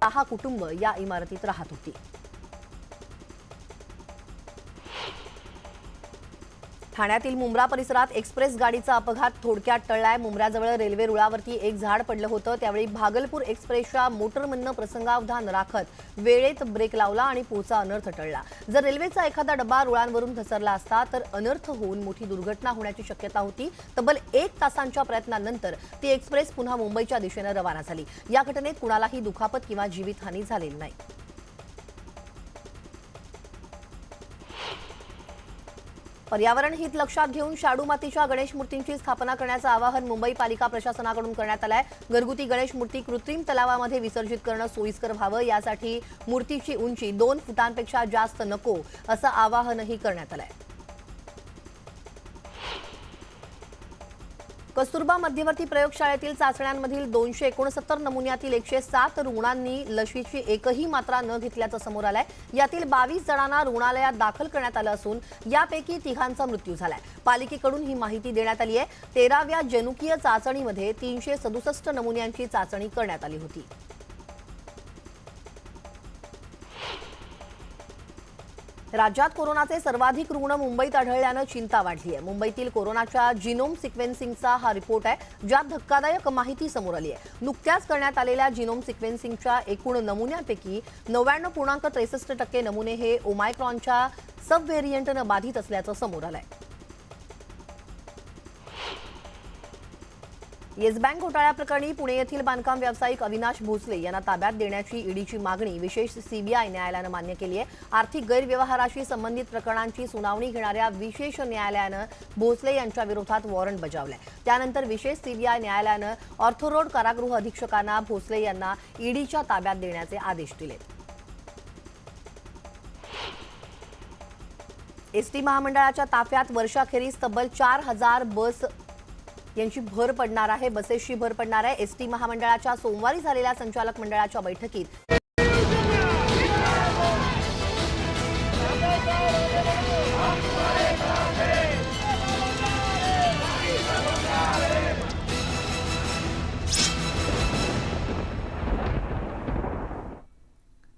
6 कुटुंब या इमारतीत राहत होती। ठाण्यातील मुंब्रा परिसरात एक्सप्रेस गाडीचा अपघात थोडक्यात टळलाय। मुंब्र्याजवळ रेल्वे रुळावरती एक झाड पडलं होतं, त्यावेळी भागलपूर एक्सप्रेसच्या मोटरमननं प्रसंगावधान राखत वेळेत ब्रेक लावला आणि पुढचा अनर्थ टळला। जर रेल्वेचा एखादा डबा रुळांवरून घसरला असता तर अनर्थ होऊन मोठी दुर्घटना होण्याची शक्यता होती। तब्बल 1 तासांच्या प्रयत्नानंतर ती एक्सप्रेस पुन्हा मुंबईच्या दिशेने रवाना झाली। या घटनेत कुणालाही दुखापत किंवा जीवितहानी झालेली नाही। पर्यावरण हित लक्षात घेऊन शाडू मातीच्या गणेश मूर्तींची स्थापना करण्याचं आवाहन मुंबई पालिका प्रशासनाकडून करण्यात आलंय। घरगुती गणेश मूर्ती कृत्रिम तलावामध्ये विसर्जित करणं सोयीस्कर व्हावं, यासाठी मूर्तीची उंची 2 फुटांपेक्षा जास्त नको असं आवाहनही करण्यात आलंय। कस्तुरबा मध्यवर्ती प्रयोगशाळेतील चाचण्यांमधील 269 नमुन्यातील 107 रुग्णांनी लशीची एकही मात्रा न घेतल्याचं समोर आलंय। यातील 22 जणांना रुग्णालयात दाखल करण्यात आलं असून यापैकी 3घांचा मृत्यू झालाय। पालिकेकडून ही माहिती देण्यात आली आहे। 13व्या जनुकीय चाचणीमध्ये 367 नमुन्यांची चाचणी करण्यात आली होती। राज्यात कोरोनाचे सर्वाधिक रुग्ण मुंबईत आढळल्यानं चिंता वाढली आहे। मुंबईतील कोरोनाच्या जिनोम सिक्वेन्सिंगचा हा रिपोर्ट आहे, ज्यात धक्कादायक माहिती समोर आली आहे। नुकत्याच करण्यात आलेल्या जिनोम सिक्वेन्सिंगच्या एकूण नमुन्यांपैकी 99.63% नमुने हे ओमायक्रॉनच्या सब व्हेरियंटनं बाधित असल्याचं समोर आलंय। येस बँक घोटाळ्याप्रकरणी पुणे येथील बांधकाम व्यावसायिक अविनाश भोसले यांना ताब्यात देण्याची ईडीची मागणी विशेष सीबीआय न्यायालयानं मान्य केली आहे। आर्थिक गैरव्यवहाराशी संबंधित प्रकरणांची सुनावणी घेणाऱ्या विशेष न्यायालयानं भोसले यांच्या विरोधात वॉरंट बजावलंय। त्यानंतर विशेष सीबीआय न्यायालयानं ऑर्थोरोड कारागृह अधीक्षकांना भोसले यांना ईडीच्या ताब्यात देण्याचे आदेश दिले। एसटी महामंडळाच्या ताफ्यात वर्षाखेरीस तब्बल 4000 बस यांची भर पडणार आहे। बसेसची भर पडणार आहे। एसटी महामंडळाच्या सोमवारी झालेल्या संचालक मंडळाच्या बैठकीत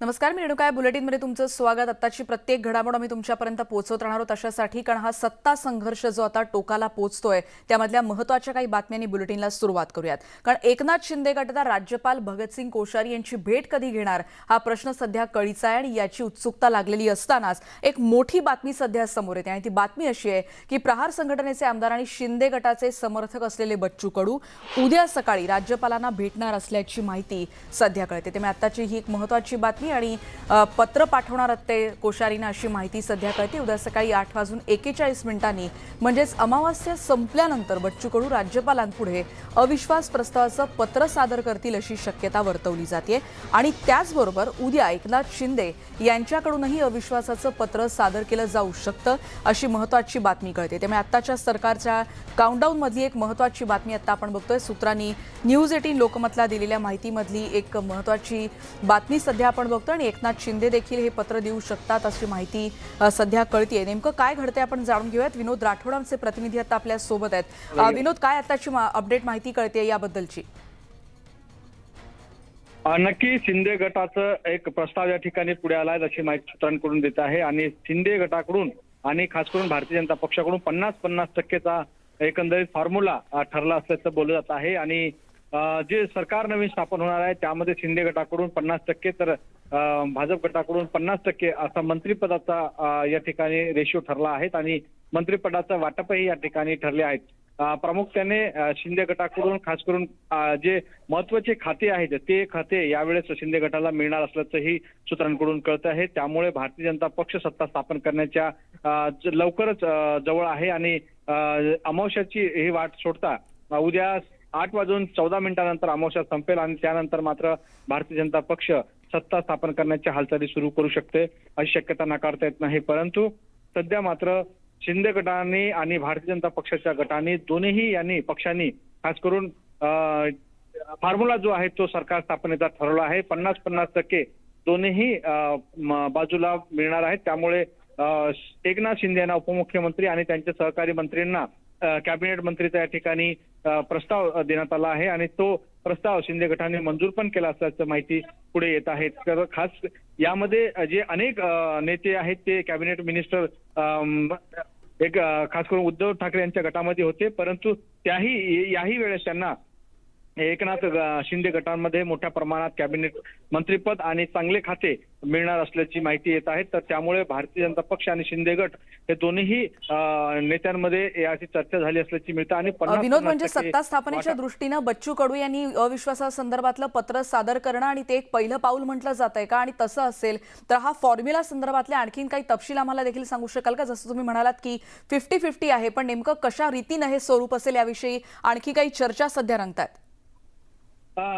नमस्कार, मी रेणुका बुलेटिनमध्ये तुमचं स्वागत। आताची प्रत्येक घडामोड आम्ही तुमच्यापर्यंत पोहोचवत राहणार आहोत अशासाठी, कारण हा सत्ता संघर्ष जो आता टोकाला पोहोचतोय त्यामधल्या महत्त्वाच्या काही बातम्यांनी बुलेटिनला सुरुवात करूयात। कारण एकनाथ शिंदे गट आता राज्यपाल भगतसिंग कोश्यारी यांची भेट कधी घेणार हा प्रश्न सध्या कळीचा आहे आणि याची उत्सुकता लागलेली असतानाच एक मोठी बातमी सध्या समोर येते आणि ती बातमी अशी आहे की प्रहार संघटनेचे आमदार आणि शिंदे गटाचे समर्थक असलेले बच्चू कडू उद्या सकाळी राज्यपालांना भेटणार असल्याची माहिती सध्या कळते। त्यामुळे आताची ही एक महत्त्वाची बातमी आणि पत्र पाठवणार ते कोश्यारींना अशी माहिती सध्या कळते। उद्या सकाळी 8:41 म्हणजेच अमावास्या संपल्यानंतर बच्चू कडू राज्यपालांपुढे अविश्वास प्रस्तावाचं पत्र सादर करतील अशी शक्यता वर्तवली जाते आणि त्याचबरोबर उद्या एकनाथ शिंदे यांच्याकडूनही अविश्वासाचं पत्र सादर केलं जाऊ शकतं अशी महत्त्वाची बातमी कळते। त्यामुळे आताच्या सरकारच्या काउंटडाऊन मधली एक महत्त्वाची बातमी आता आपण बघतोय। सूत्रांनी न्यूज 18 लोकमतला दिलेल्या माहितीमधली एक महत्त्वाची बातमी सध्या आपण बघतोय आणि एकनाथ शिंदे देखील हे पत्र देऊ शकतात अशी माहिती सध्या कळतेय। नेमकं काय घडतंय आपण जाणून घेऊयात। विनोद राठोड आमचे प्रतिनिधी आता आपल्या सोबत आहेत। विनोद, काय आताची अपडेट माहिती कळते याबद्दलची? नक्की शिंदे गटाचं एक प्रस्ताव या ठिकाणी पुढे आलाय अशी माहिती सूत्रांकडून देत आहे आणि शिंदे गटाकडून आणि खास करून भारतीय जनता पक्षाकडून 50-50% एकंदरीत फॉर्म्युला ठरला असल्याचं बोललं जात आहे आणि जे सरकार नवीन स्थापन होणार आहे त्यामध्ये शिंदे गटाकडून 50% तर भाजप गटाकडून 50% असा मंत्रिपदाचा या ठिकाणी रेशो ठरला आहे आणि मंत्रिपदाचं वाटपही या ठिकाणी ठरले आहेत। प्रामुख्याने शिंदे गटाकडून खास करून जे महत्वाचे खाते आहेत ते खाते यावेळेस शिंदे गटाला मिळणार असल्याचंही सूत्रांकडून कळत आहे। त्यामुळे भारतीय जनता पक्ष सत्ता स्थापन करण्याच्या लवकरच जवळ आहे आणि अमावस्याची ही वाट सोडता उद्या 8:14 अमावस्या संपेल आणि त्यानंतर मात्र भारतीय जनता पक्ष सत्ता स्थापन करण्याच्या हालचाली सुरू करू शकते अशी शक्यता नाकारता येत नाही। परंतु सध्या मात्र शिंदे गटाने आणि भारतीय जनता पक्षाच्या गटाने दोन्ही यांनी पक्षांनी खास करून फॉर्म्युला जो आहे तो सरकार स्थापनेचा ठरवला आहे। 50-50% दोन्ही बाजूला मिळणार आहेत। त्यामुळे एकनाथ शिंदे यांना उपमुख्यमंत्री आणि त्यांच्या सहकारी मंत्र्यांना कॅबिनेट मंत्रीचा या ठिकाणी प्रस्ताव देण्यात आला आहे आणि तो प्रस्ताव शिंदे गटाने मंजूर पण केला असल्याचं माहिती पुढे येत आहे. तर खास यामध्ये जे अनेक नेते आहेत ते कॅबिनेट मिनिस्टर खास करून उद्धव ठाकरे यांच्या गटामध्ये होते, परंतु याही वेळेस त्यांना एकनाथ शिंदे गटांमध्ये मोठ्या प्रमाणात कॅबिनेट मंत्रीपद आणि चांगले खाते मिळणार असल्याची माहिती येत आहे. तर त्यामुळे भारतीय जनता पक्ष आणि शिंदे गट हे दोन्ही नेत्यांमध्ये याची चर्चा झाली असल्याची मिळते. आणि विनोद, म्हणजे सत्ता स्थापनेच्या दृष्टीनं बच्चू कडू यांनी अविश्वासासंदर्भातलं पत्र सादर करणं आणि ते एक पहिलं पाऊल म्हटलं जात आहे का? आणि तसं असेल तर हा फॉर्म्युला संदर्भातले आणखीन काही तपशील आम्हाला देखील सांगू शकाल का? जसं तुम्ही म्हणालात की 50-50 आहे, पण नेमकं कशा रीतीनं हे स्वरूप असेल याविषयी आणखी काही चर्चा सध्या रंगतात?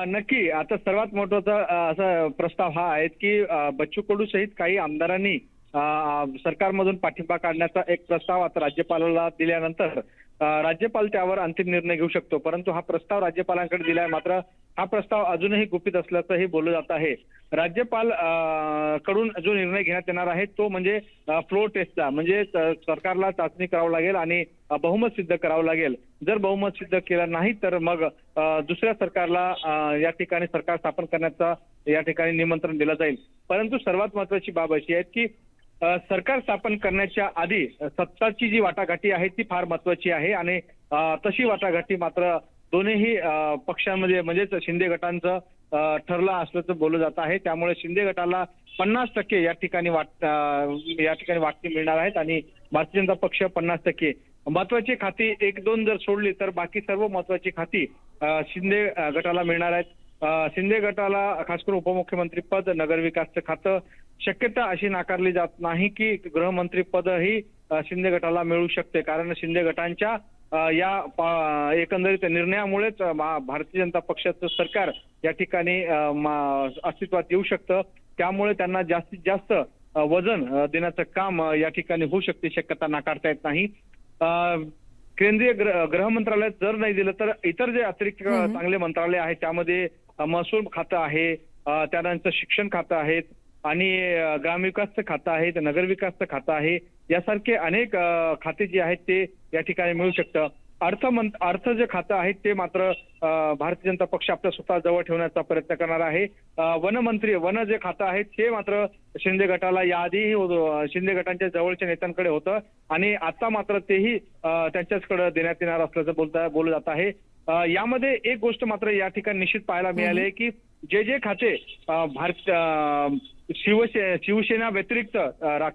नक्की. आता सर्वात महत्वाचा असा प्रस्ताव हा आहे की बच्चू कडू सहित काही आमदारांनी सरकारमधून पाठिंबा काढण्याचा एक प्रस्ताव आता राज्यपालाला दिल्यानंतर राज्यपाल त्यावर अंतिम निर्णय घेऊ शकतो. परंतु हा प्रस्ताव राज्यपालांकडे दिलाय, मात्र हा प्रस्ताव अजूनही गुपित असल्याचंही बोललं जात आहे. राज्यपाल कडून जो निर्णय घेण्यात येणार आहे तो म्हणजे फ्लोर टेस्टचा, म्हणजे सरकारला चाचणी करावं लागेल आणि बहुमत सिद्ध करावं लागेल. जर बहुमत सिद्ध केलं नाही तर मग दुसऱ्या सरकारला या ठिकाणी सरकार स्थापन करण्याचा या ठिकाणी निमंत्रण दिलं जाईल. परंतु सर्वात महत्वाची बाब अशी आहे की सरकार स्थापन करण्याच्या आधी सत्ताची जी वाटाघाटी आहे ती फार महत्वाची आहे आणि तशी वाटाघाटी मात्र दोन्ही पक्षांमध्ये म्हणजेच शिंदे गटांचं ठरलं असल्याचं बोललं जात आहे. त्यामुळे शिंदे गटाला 50% या ठिकाणी वाटणी मिळणार आहेत आणि भारतीय जनता पक्ष 50%. महत्वाची खाती 1-2 जर सोडली तर बाकी सर्व महत्वाची खाती शिंदे गटाला मिळणार आहेत. शिंदे गटाला खास करून उपमुख्यमंत्री पद, नगरविकासचं खातं, शक्यता अशी नाकारली जात नाही की गृहमंत्री पदही शिंदे गटाला मिळू शकते. कारण शिंदे गटांच्या या एकंदरीत निर्णयामुळेच भारतीय जनता पक्षाचं सरकार या ठिकाणी अस्तित्वात येऊ शकतं. त्यामुळे त्यांना जास्तीत जास्त वजन देण्याचं काम या ठिकाणी होऊ शकते, शक्यता नाकारता येत नाही. केंद्रीय गृह मंत्रालयात जर नाही दिलं तर इतर जे अतिरिक्त चांगले मंत्रालय आहेत त्यामध्ये महसूल खातं आहे, त्यानंतर शिक्षण खातं आहेत आणि ग्रामविकासचं खातं आहे, नगरविकासचं खातं आहे, यासारखे अनेक खाते जे आहेत ते या ठिकाणी मिळू शकतं. अर्थ जे खातं आहे ते मात्र भारतीय जनता पक्ष आपल्या स्वतः जवळ ठेवण्याचा प्रयत्न करणार आहे. वन जे खातं आहे ते मात्र शिंदे गटाला याआधीही शिंदे गटांच्या जवळच्या नेत्यांकडे होतं आणि आता मात्र तेही त्यांच्याचकडे देण्यात येणार असल्याचं बोललं जात आहे. यामध्ये एक गोष्ट मात्र या ठिकाणी निश्चित पाहायला मिळाली आहे की जे खाते शिवसेना व्यतिरिक्त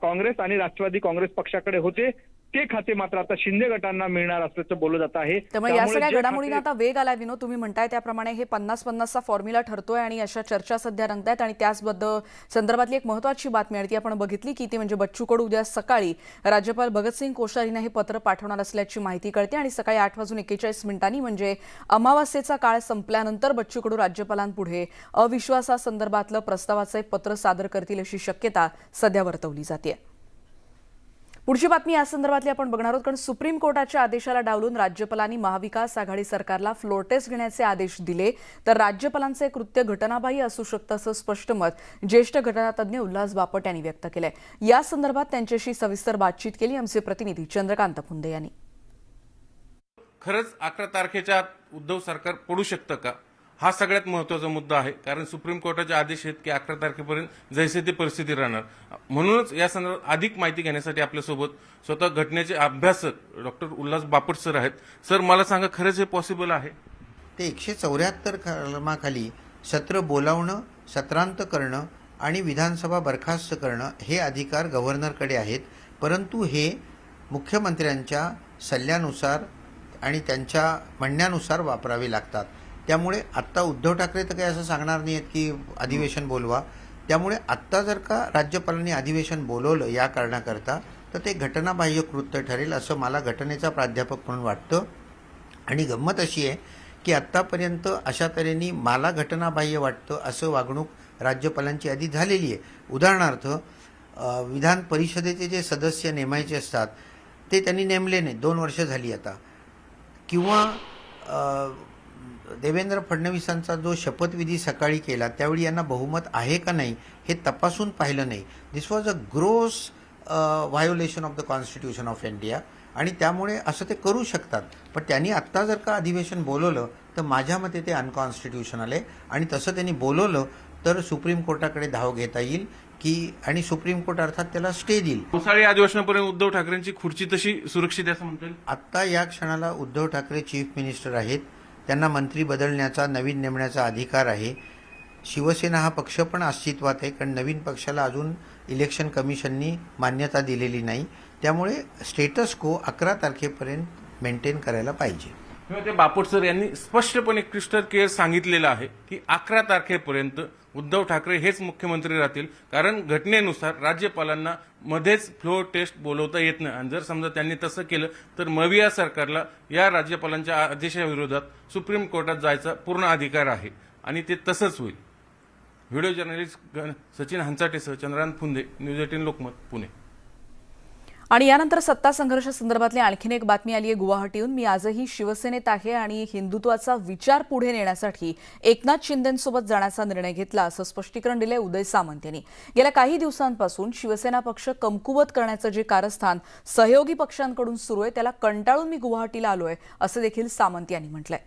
काँग्रेस आणि राष्ट्रवादी काँग्रेस पक्षाकडे होते ते खाते मात्र आता शिंदे गटांना मिळणार असल्याचं बोललं जात आहे. त्यामुळे या सगळ्या घडामोडींना आता वेग आलाय. विनोद, तुम्ही म्हणताय त्याप्रमाणे हे 50-50चा फॉर्म्युला ठरतोय आणि अशा चर्चा सध्या रंगतायत आणि त्याचबद्दल संदर्भातली एक महत्वाची बातमी आहे ती आपण बघितली की ती म्हणजे बच्चू कडू उद्या सकाळी राज्यपाल भगतसिंग कोश्यारींना हे पत्र पाठवणार असल्याची माहिती कळते आणि सकाळी 8:41 म्हणजे अमावास्येचा काळ संपल्यानंतर बच्चू कडू राज्यपालांपुढे अविश्वासासंदर्भातलं प्रस्तावाचं एक पत्र सादर करतील अशी शक्यता सध्या वर्तवली जाते. पुढची बातमी या संदर्भातली आपण बघणार आहोत, कारण सुप्रीम कोर्टाच्या आदेशाला डावलून राज्यपालांनी महाविकास आघाडी सरकारला फ्लोर टेस्ट घेण्याचे आदेश दिले तर राज्यपालांचे कृत्य घटनाबाह्य असू शकतं असं स्पष्ट मत ज्येष्ठ घटनातज्ञ उल्हास बापट यांनी व्यक्त केलंय. या संदर्भात त्यांच्याशी सविस्तर बातचीत केली आमचे प्रतिनिधी चंद्रकांत पुंदे यांनी. खरंच 11 तारखेच्या उद्धव सरकार पडू शकतं का, हा सगळ्यात महत्त्वाचा मुद्दा आहे. कारण सुप्रीम कोर्टाचे आदेश आहेत की 11 तारखेपर्यंत जैसे ती परिस्थिती राहणार. म्हणूनच या संदर्भात अधिक माहिती घेण्यासाठी आपल्यासोबत स्वतः घटनेचे अभ्यासक डॉक्टर उल्हास बापट सर आहेत. सर, मला सांगा, खरंच हे पॉसिबल आहे? ते 174 कलमाखाली सत्र बोलावणं, सत्रांत करणं आणि विधानसभा बरखास्त करणं हे अधिकार गव्हर्नरकडे आहेत. परंतु हे मुख्यमंत्र्यांच्या सल्ल्यानुसार आणि त्यांच्या म्हणण्यानुसार वापरावे लागतात. त्यामुळे आत्ता उद्धव ठाकरे तर काही असं सांगणार नाही आहेत की अधिवेशन बोलवा. त्यामुळे आत्ता जर का राज्यपालांनी अधिवेशन बोलवलं या कारणाकरता तर ते घटनाबाह्य कृत्य ठरेल असं मला घटनेचा प्राध्यापक म्हणून वाटतं. आणि गंमत अशी आहे की आत्तापर्यंत अशा तऱ्हेने मला घटनाबाह्य वाटतं असं वागणूक राज्यपालांची आधी झालेली आहे. उदाहरणार्थ विधान परिषदेचे जे सदस्य नेमायचे असतात ते त्यांनी नेमले नाही, 2 वर्ष झाली आता. किंवा देवेंद्र फडणवीसांचा जो शपथविधी सकाळी केला त्यावेळी यांना बहुमत आहे का नाही हे तपासून पाहिलं नाही. This was a gross violation of the constitution of India. आणि त्यामुळे असं ते करू शकतात. पण त्यांनी आत्ता जर का अधिवेशन बोलवलं तर माझ्या मते ते अनकॉन्स्टिट्युशनल आहे आणि तसं त्यांनी बोलवलं तर सुप्रीम कोर्टाकडे धाव घेता येईल की आणि सुप्रीम कोर्ट अर्थात त्याला स्टे देईल. पावसाळी अधिवेशनापर्यंत उद्धव ठाकरेंची खुर्ची तशी सुरक्षित आहे असं म्हणता येईल? आत्ता या क्षणाला उद्धव ठाकरे चीफ मिनिस्टर आहेत. त्यांना मंत्री बदलण्याचा, नवीन नेमण्याचा अधिकार आहे. शिवसेना हा पक्ष पण अस्तित्वात आहे, कारण नवीन पक्षाला अजून इलेक्शन कमिशननी मान्यता दिलेली नाही. त्यामुळे स्टेटस को 11 तारखेपर्यंत मेंटेन करायला पाहिजे. ते बापट सर यांनी स्पष्टपणे क्रिस्टल क्लिअर सांगितलेलं आहे की 11 तारखेपर्यंत उद्धव ठाकरे हेच मुख्यमंत्री राहतील, कारण घटनेनुसार राज्यपालांना मध्येच फ्लोर टेस्ट बोलवता येत नाही. आणि जर समजा त्यांनी तसं केलं तर मविया सरकारला या राज्यपालांच्या आदेशाविरोधात सुप्रीम कोर्टात जायचा पूर्ण अधिकार आहे आणि ते तसंच होईल. व्हिडिओ जर्नलिस्ट सचिन हंचाटेसह चंद्रांत फुंदे, न्यूज 18 लोकमत, पुणे. आणि यानंतर सत्ता संघर्ष संदर्भातली आणखीन एक बातमी आली आहे गुवाहाटीहून. मी आजही शिवसेनेत आहे आणि हिंदुत्वाचा विचार पुढे नेण्यासाठी एकनाथ शिंदेंसोबत जाण्याचा निर्णय घेतला, असं स्पष्टीकरण दिलंय उदय सामंत यांनी. गेल्या काही दिवसांपासून शिवसेना पक्ष कमकुवत करण्याचं जे कारस्थान सहयोगी पक्षांकडून सुरू आहे त्याला कंटाळून मी गुवाहाटीला आलोय, असं देखील सामंत यांनी म्हटलंय.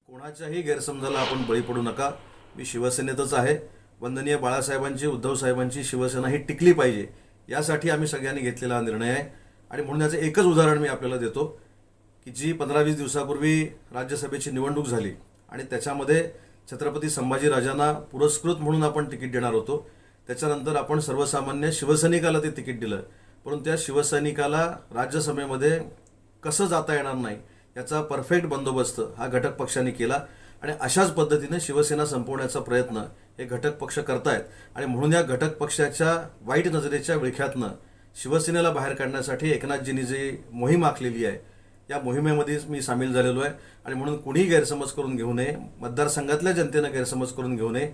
कोणाच्याही गैरसमजाला आपण बळी पडू नका. मी शिवसेनेतच आहे. वंदनीय बाळासाहेबांची, उद्धव साहेबांची शिवसेना ही टिकली पाहिजे, यासाठी आम्ही सगळ्यांनी घेतलेला हा निर्णय आहे. आणि म्हणून याचं एकच उदाहरण मी आपल्याला देतो की जी 15-20 दिवसापूर्वी राज्यसभेची निवडणूक झाली आणि त्याच्यामध्ये छत्रपती संभाजीराजांना पुरस्कृत म्हणून आपण तिकीट देणार होतो. त्याच्यानंतर आपण सर्वसामान्य शिवसैनिकाला ते तिकीट दिलं, परंतु त्या शिवसैनिकाला राज्यसभेमध्ये कसं जाता येणार नाही याचा परफेक्ट बंदोबस्त हा घटक पक्षांनी केला. आणि अशाच पद्धतीने शिवसेना संपवण्याचा प्रयत्न हे घटक पक्ष करतायत. आणि म्हणून या घटक पक्षाच्या वाईट नजरेच्या विळख्यातनं शिवसेनेला बाहेर काढण्यासाठी एकनाथजींनी जी मोहीम आखलेली आहे या मोहिमेमध्ये मी सामील झालेलो आहे. आणि म्हणून कुणीही गैरसमज करून घेऊ नये, मतदारसंघातल्या जनतेनं गैरसमज करून घेऊ नये.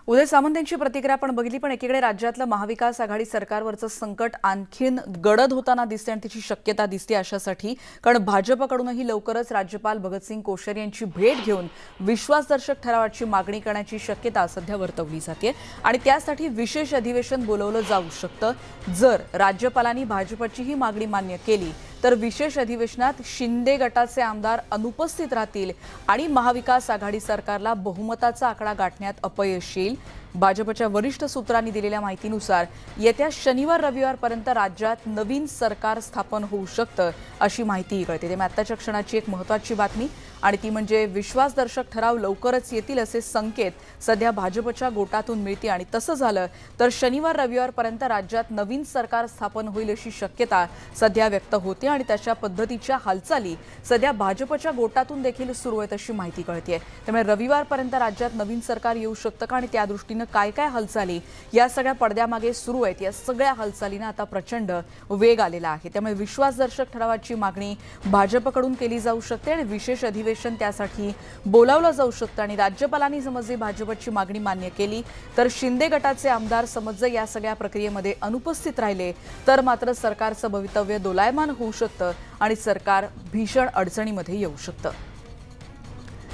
उदय सामंत यांची प्रतिक्रिया आपण बघितली, पण एकीकडे राज्यातलं महाविकास आघाडी सरकारवरचं संकट आणखीन गडद होताना दिसते आणि त्याची शक्यता दिसते अशासाठी, कारण भाजपकडूनही लवकरच राज्यपाल भगतसिंग कोश्यारी यांची भेट घेऊन विश्वासदर्शक ठरावाची मागणी करण्याची शक्यता सध्या वर्तवली जाते. आणि त्यासाठी विशेष अधिवेशन बोलवलं जाऊ शकतं. जर राज्यपालांनी भाजपची ही मागणी मान्य केली तर विशेष अधिवेशनात शिंदे गटाचे आमदार अनुपस्थित राहतील आणि महाविकास आघाडी सरकारला बहुमताचा आकडा गाठण्यात अपयश येईल. भाजपच्या वरिष्ठ सूत्रांनी दिलेल्या माहितीनुसार येत्या शनिवार रविवारपर्यंत राज्यात नवीन सरकार स्थापन होऊ शकतं अशी माहितीही कळते. त्यामुळे आत्ताच्या क्षणाची एक महत्त्वाची बातमी आणि ती म्हणजे विश्वासदर्शक ठराव लवकरच येतील असे संकेत सध्या भाजपच्या गोटातून मिळते. आणि तसं झालं तर शनिवार रविवारपर्यंत राज्यात नवीन सरकार स्थापन होईल अशी शक्यता सध्या व्यक्त होते आणि तशा पद्धतीच्या हालचाली सध्या भाजपच्या गोटातून देखील सुरू आहेत अशी माहिती कळते. त्यामुळे रविवारपर्यंत राज्यात नवीन सरकार येऊ शकतं का आणि त्या दृष्टीनं काय काय हालचाली या सगळ्या पडद्यामागे सुरू आहेत, या सगळ्या हालचालींना आता प्रचंड वेग आलेला आहे. त्यामुळे विश्वासदर्शक ठरावाची मागणी भाजपकडून केली जाऊ शकते आणि विशेष अधिवेशन त्यासाठी बोलावलं जाऊ शकतं. आणि राज्यपालांनी समज भाजपची मागणी मान्य केली तर शिंदे गटाचे आमदार समज या सगळ्या प्रक्रियेमध्ये अनुपस्थित राहिले तर मात्र सरकारचं भवितव्य दोलायमान होऊ शकतं आणि सरकार भीषण अडचणीमध्ये येऊ शकतं.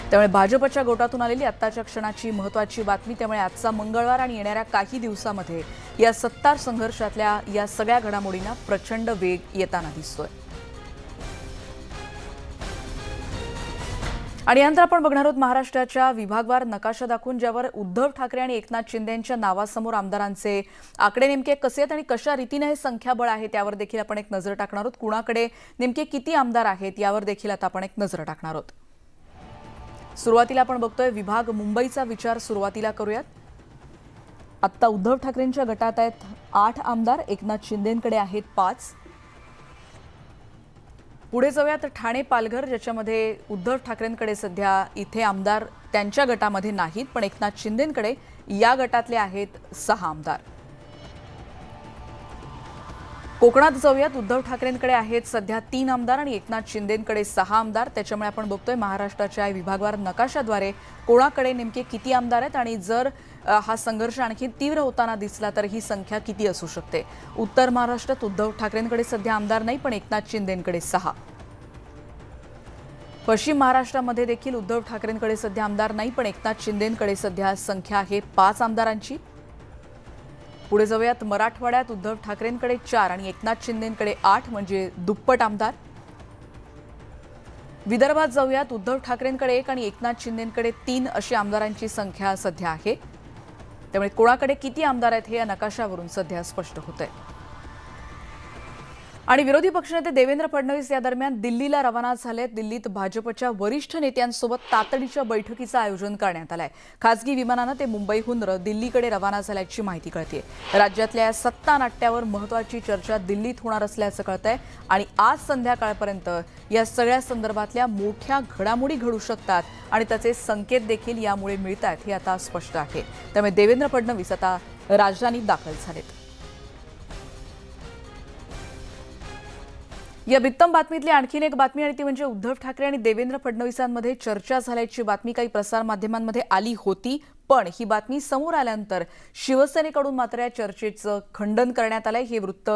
त्यामुळे भाजपच्या गोटातून आलेली आत्ताच्या क्षणाची महत्त्वाची बातमी. त्यामुळे आजचा मंगळवार आणि येणाऱ्या काही दिवसामध्ये या सत्तार संघर्षातल्या या सगळ्या घडामोडींना प्रचंड वेग येताना दिसतोय. आणि यानंतर आपण बघणार आहोत महाराष्ट्राच्या विभागवार नकाशा दाखवून, ज्यावर उद्धव ठाकरे आणि एकनाथ शिंदे यांच्या नावासमोर आमदारांचे आकडे नेमके कसे आहेत आणि कशा रीतीने हे संख्याबळ आहे त्यावर देखील आपण एक नजर टाकणार आहोत. कुणाकडे नेमके किती आमदार आहेत यावर देखील आता आपण एक नजर टाकणार आहोत. सुरुवातीला आपण बघतोय विभाग मुंबईचा विचार सुरुवातीला करूयात. आत्ता उद्धव ठाकरेंच्या गटात आहेत 8 आमदार, एकनाथ शिंदेंकडे आहेत 5. पुढे जाऊयात ठाणे पालघर, ज्याच्यामध्ये उद्धव ठाकरेंकडे सध्या इथे आमदार त्यांच्या गटामध्ये नाहीत, पण एकनाथ शिंदेंकडे या गटातले आहेत 6 आमदार. कोकणात जाऊयात, उद्धव ठाकरेंकडे आहेत सध्या 3 आमदार आणि एकनाथ शिंदेंकडे 6 आमदार. त्याच्यामुळे आपण बघतोय महाराष्ट्राच्या विभागवार नकाशाद्वारे कोणाकडे नेमके किती आमदार आहेत आणि जर हा संघर्ष आणखी तीव्र होताना दिसला तर ही संख्या किती असू शकते. उत्तर महाराष्ट्रात उद्धव ठाकरेंकडे सध्या आमदार नाही, पण एकनाथ शिंदेंकडे 6. पश्चिम महाराष्ट्रामध्ये देखील उद्धव ठाकरेंकडे सध्या आमदार नाही, पण एकनाथ शिंदेंकडे सध्या संख्या आहे 5 आमदारांची. पुढे जाऊयात मराठवाड्यात उद्धव ठाकरेंकडे 4 आणि एकनाथ शिंदेंकडे 8 म्हणजे दुप्पट आमदार. विदर्भात जाऊयात उद्धव ठाकरेंकडे 1 आणि एकनाथ शिंदेंकडे 3 अशी आमदारांची संख्या सध्या आहे. त्यामुळे कोणाकडे किती आमदार आहेत हे या नकाशावरून सध्या स्पष्ट होतंय. आणि विरोधी पक्षनेते देवेंद्र फडणवीस या दरम्यान दिल्लीला रवाना झाले. दिल्लीत भाजपच्या वरिष्ठ नेत्यांसोबत तातडीच्या बैठकीचं आयोजन करण्यात आलंय. खासगी विमानानं ते मुंबईहून दिल्लीकडे रवाना झाल्याची माहिती कळते. राज्यातल्या सत्ता नाट्यावर महत्त्वाची चर्चा दिल्लीत होणार असल्याचं कळतंय आणि आज संध्याकाळपर्यंत या सगळ्या संदर्भातल्या मोठ्या घडामोडी घडू शकतात आणि त्याचे संकेत देखील यामुळे मिळत आहेत हे आता स्पष्ट आहे. त्यामुळे देवेंद्र फडणवीस आता राजधानीत दाखल झालेत. या बित्तम बातमीतली आणखीन एक बातमी आणि ती म्हणजे उद्धव ठाकरे आणि देवेंद्र फडणवीसांमध्ये चर्चा झाल्याची बातमी काही प्रसारमाध्यमांमध्ये आली होती. पण ही बातमी समोर आल्यानंतर शिवसेनेकडून मात्र या चर्चेचं खंडन करण्यात आलंय. हे वृत्त